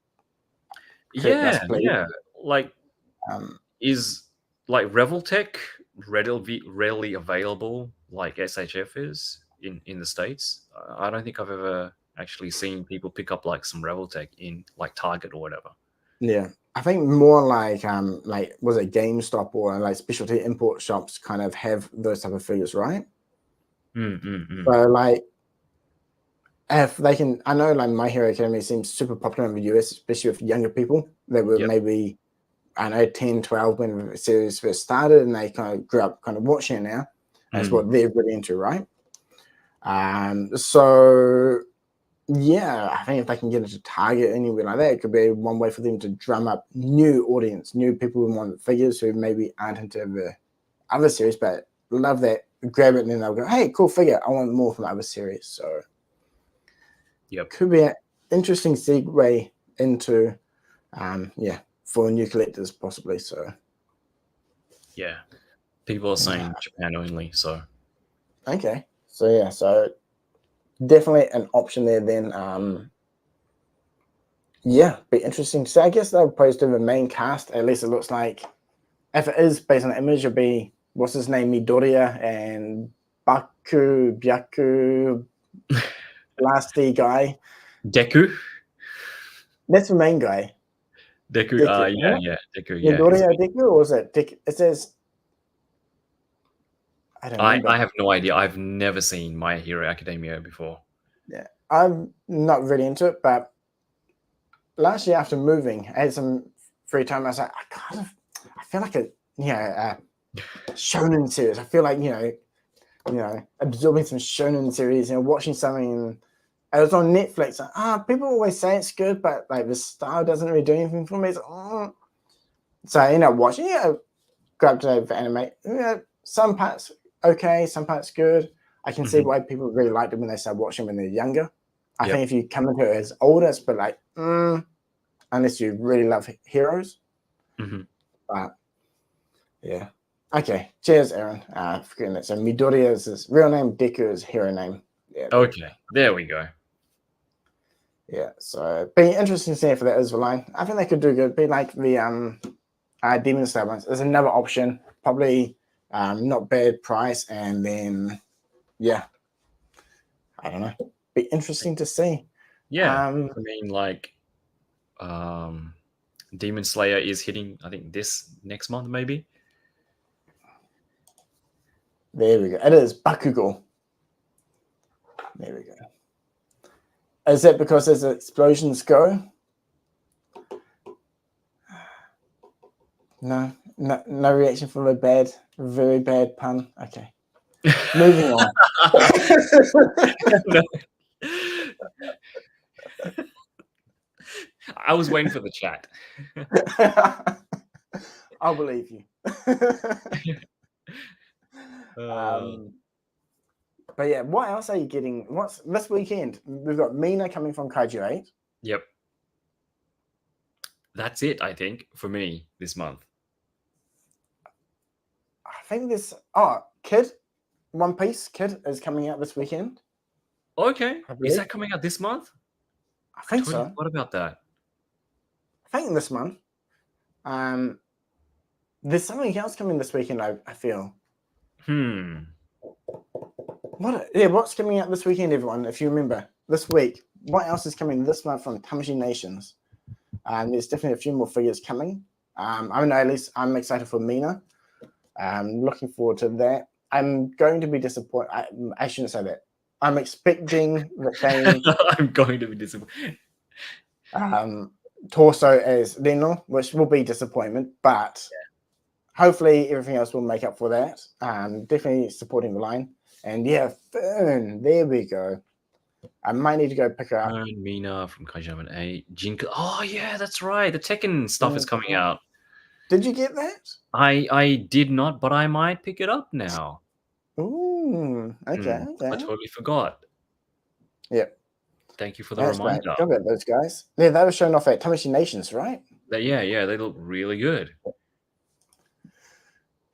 A: correct us, please.
B: Yeah. Like, is like Reveltech readily available like SHF is in the States? I don't think I've ever actually seen people pick up like some Reveltech in like Target or whatever.
A: Yeah, I think more like was it GameStop or like specialty import shops kind of have those type of figures, right? So like, if they can, I know like My Hero Academia seems super popular in the US, especially with younger people. They were maybe, I know, 10, 12 when the series first started, and they kind of grew up kind of watching it now. That's what they're really into, right? So yeah, I think if they can get into Target anywhere like that, it could be one way for them to drum up new audience, new people who want figures who maybe aren't into the other series, but love that, grab it, and then they'll go, hey, cool figure, I want more from the other series. So could be an interesting segue into for new collectors possibly. So
B: yeah, people are saying Japan only. So
A: okay, so yeah, so definitely an option there then. Yeah, be interesting. So I guess they'll probably do the main cast. At least it looks like, if it is based on the image, it'll be what's his name, Midoriya and Byaku, lasty guy.
B: Deku.
A: That's the main guy.
B: Deku. Yeah, Deku. Yeah.
A: Midoriya Deku, or is it Deku? It says. I don't remember.
B: I have no idea. I've never seen My Hero Academia before.
A: Yeah, I'm not really into it, but last year after moving, I had some free time. I was like, I feel like a shonen series. I feel like absorbing some shonen series, watching something. And it was on Netflix. Like, people always say it's good, but like the style doesn't really do anything for me. It's, So I ended up watching. Grabbed it for anime. Some parts okay, some parts good. I can see why people really liked it when they started watching when they're younger. I think if you come into it as older, it's but like, unless you really love heroes. But yeah. Okay. Cheers, Aaron. Forgetting that. So Midoriya is his real name, Deku is hero name. Yeah.
B: Okay. There we go.
A: Yeah. So be interesting to see for that as well line. I think they could do good. Be like the Demon Slayer ones. There's another option. Probably not bad price, and then I don't know. Be interesting to see.
B: Yeah, I mean, like, Demon Slayer is hitting, I think, this next month, maybe.
A: There we go. It is Bakugo. There we go. Is that because as explosions go? No reaction from a very bad pun. Okay. Moving on.
B: I was waiting for the chat.
A: I'll believe you. But yeah, what else are you getting? What's this weekend? We've got Mina coming from Kaiju 8.
B: Yep. That's it, I think, for me this month.
A: I think this One Piece Kid is coming out this weekend.
B: Okay. Is that coming out this month?
A: I think so.
B: What about that?
A: I think this month. There's something else coming this weekend, I feel. What's coming out this weekend, everyone? If you remember, this week, what else is coming this month from Tamashii Nations? There's definitely a few more figures coming. I know at least I'm excited for Mina. Looking forward to that. I'm going to be disappointed. I shouldn't say that. I'm expecting the same.
B: I'm going to be disappointed.
A: Torso as Leno, which will be disappointment, but hopefully everything else will make up for that. Definitely supporting the line. And yeah, Fern, there we go. I might need to go pick her up.
B: Mina from Kaiju 8. Jinka. Oh yeah, that's right. The Tekken stuff is coming out.
A: Did you get that?
B: I did not, but I might pick it up now.
A: Ooh. Okay.
B: I totally forgot.
A: Yep.
B: Thank you for the
A: That's great.
B: reminder.
A: Forgot about those guys. Yeah, they were showing off at Tamashii Nations, right?
B: Yeah, they look really good.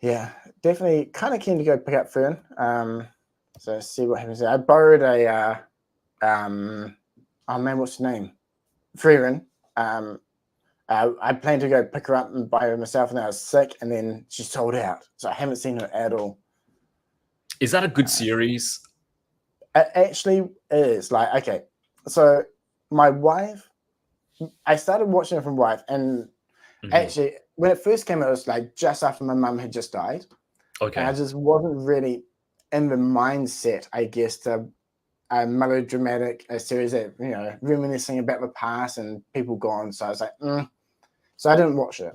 A: Yeah, definitely kind of keen to go pick up Fern. So see what happens there. I borrowed a oh man, what's the name? Freerin. I planned to go pick her up and buy her myself, and I was sick, and then she sold out, so I haven't seen her at all.
B: Is that a good series?
A: It actually is. Like, okay, so my wife, I started watching it from wife, and actually, when it first came out, it was like just after my mum had just died.
B: Okay.
A: And I just wasn't really in the mindset, I guess, to a melodramatic series that, you know, reminiscing about the past and people gone. So I was like, so I didn't watch it.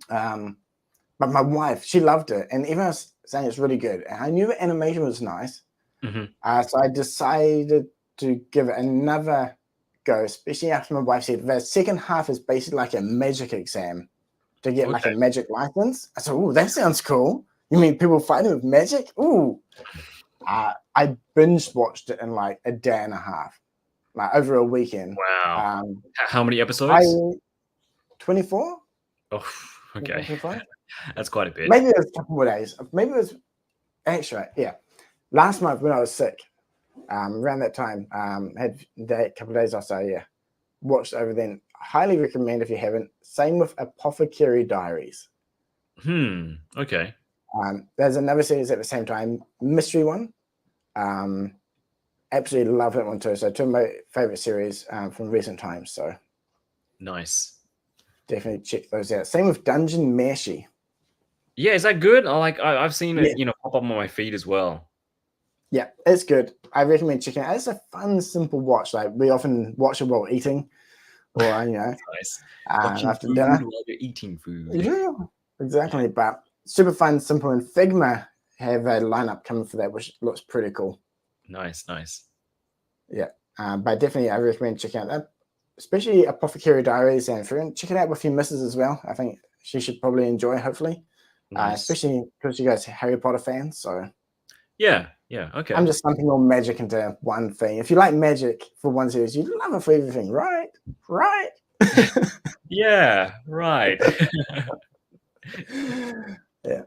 A: But my wife, she loved it, and everyone was saying it's really good. And I knew the animation was nice. So I decided to give it another go, especially after my wife said the second half is basically like a magic exam to get like a magic license. I said, oh, that sounds cool. You mean people fighting with magic? Ooh. I binge watched it in like a day and a half, like over a weekend.
B: Wow. How many episodes?
A: 24.
B: Oh, okay.
A: 25?
B: That's quite a bit.
A: Maybe it was a couple more days. Maybe it was actually, yeah. Last month when I was sick, around that time, had a couple of days or so, yeah. Watched over then. Highly recommend if you haven't. Same with Apothecary Diaries.
B: Okay.
A: There's another series at the same time, mystery one. Absolutely love that one too. So two of my favorite series from recent times. So
B: nice.
A: Definitely check those out. Same with Dungeon Meshi.
B: Yeah, is that good? I've seen it, you know, pop up on my feed as well.
A: Yeah, it's good. I recommend checking it out. It's a fun, simple watch. Like we often watch it while eating, or you know,
B: nice.
A: After dinner
B: while you're eating food.
A: Yeah, exactly. But super fun, simple, and Figma have a lineup coming for that, which looks pretty cool.
B: Nice.
A: Yeah, but definitely I recommend checking out that, especially Apothecary Diaries, and check it out with your missus as well. I think she should probably enjoy, hopefully, especially because you guys are Harry Potter fans. So
B: yeah, okay.
A: I'm just lumping all magic into one thing. If you like magic for one series, you love it for everything, right? Right.
B: Yeah, right.
A: Yeah.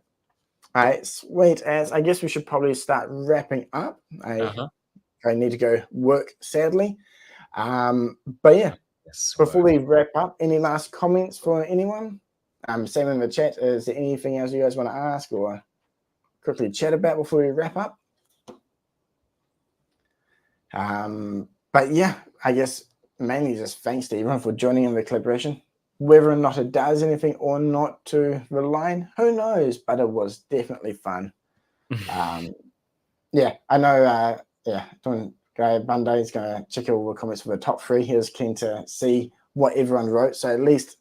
A: All right, sweet as. I guess we should probably start wrapping up. I need to go work, sadly. But yeah, before we wrap up, any last comments for anyone? Same in the chat. Is there anything else you guys want to ask or quickly chat about before we wrap up? But yeah, I guess mainly just thanks to everyone for joining in the collaboration. Whether or not it does anything or not to the line, who knows? But it was definitely fun. Yeah, I know. Guy Bunday is going to check all the comments for the top 3. He was keen to see what everyone wrote, so at least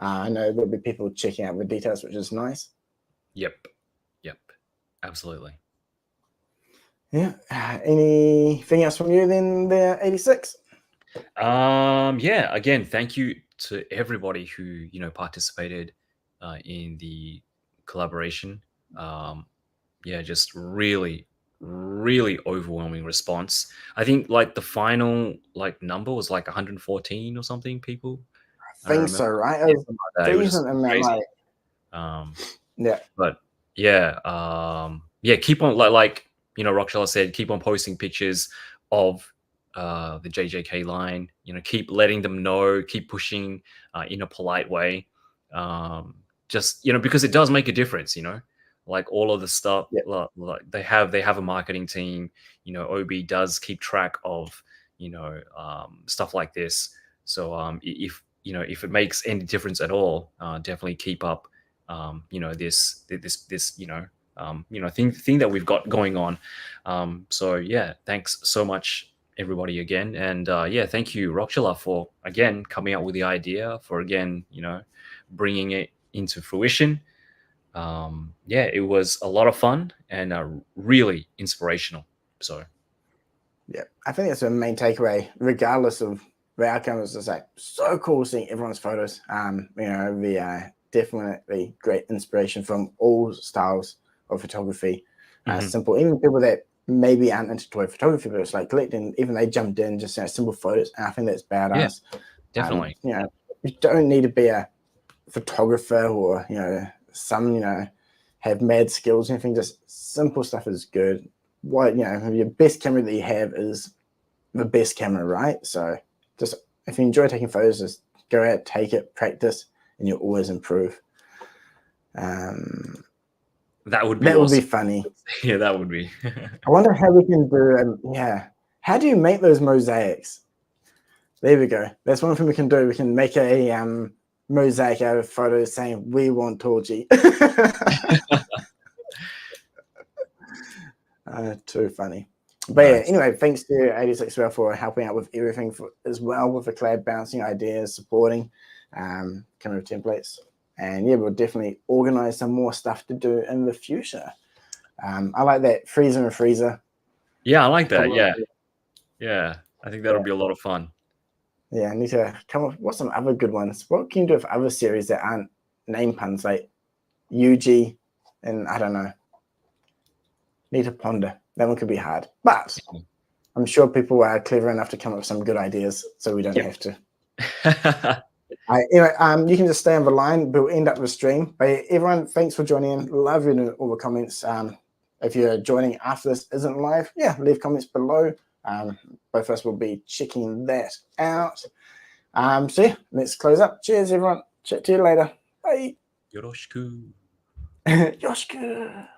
A: I know there'll be people checking out the details, which is nice.
B: Yep, absolutely.
A: Yeah. Anything else from you then, there, 86?
B: Yeah. Again, thank you to everybody who participated in the collaboration. Yeah, just really overwhelming response. I think like the final number was like 114 or something people.
A: I think so, right? It was decent amount,
B: crazy.
A: Yeah.
B: But yeah, keep on like Rockchala said, keep on posting pictures of the JJK line. Keep letting them know, keep pushing in a polite way. Just because it does make a difference. Like all of the stuff, like they have a marketing team. OB does keep track of stuff like this. So if it makes any difference at all, definitely keep up this thing that we've got going on. So yeah, thanks so much everybody again, and yeah, thank you Rockchala for again coming up with the idea, for again bringing it into fruition. Yeah, it was a lot of fun and really inspirational. So
A: yeah, I think that's the main takeaway, regardless of the outcome. Is just like so cool seeing everyone's photos. The definitely great inspiration from all styles of photography. simple. Even people that maybe aren't into toy photography, but it's like collecting, even they jumped in just simple photos. And I think that's badass.
B: Definitely.
A: You don't need to be a photographer or some have mad skills or anything. Just simple stuff is good. Your best camera that you have is the best camera, right? So just if you enjoy taking photos, just go out, take it, practice, and you'll always improve.
B: That would be awesome.
A: Be funny.
B: Yeah, that would be.
A: I wonder how we can do. How do you make those mosaics? There we go. That's one thing we can do. We can make a mosaic out of photos saying "We want Torgy." Too funny. But yeah, anyway, thanks to Eightysixed for helping out with everything as well with the collab, bouncing ideas, supporting, coming with templates. And yeah, we'll definitely organize some more stuff to do in the future. I like that freezer and freezer.
B: Yeah, I like that. Yeah. I think that'll be a lot of fun.
A: Yeah, I need to come up with some other good ones. What can you do with other series that aren't name puns, like UG and I don't know. Need to ponder. That one could be hard, but I'm sure people are clever enough to come up with some good ideas, so we don't have to. Anyway, you can just stay on the line. We'll end up the stream. But everyone, thanks for joining in. Love reading all the comments. If you're joining after this isn't live, leave comments below. Both of us will be checking that out. So yeah, let's close up. Cheers, everyone. Chat to you later. Bye.
B: Yoroshiku.
A: Yoroshiku.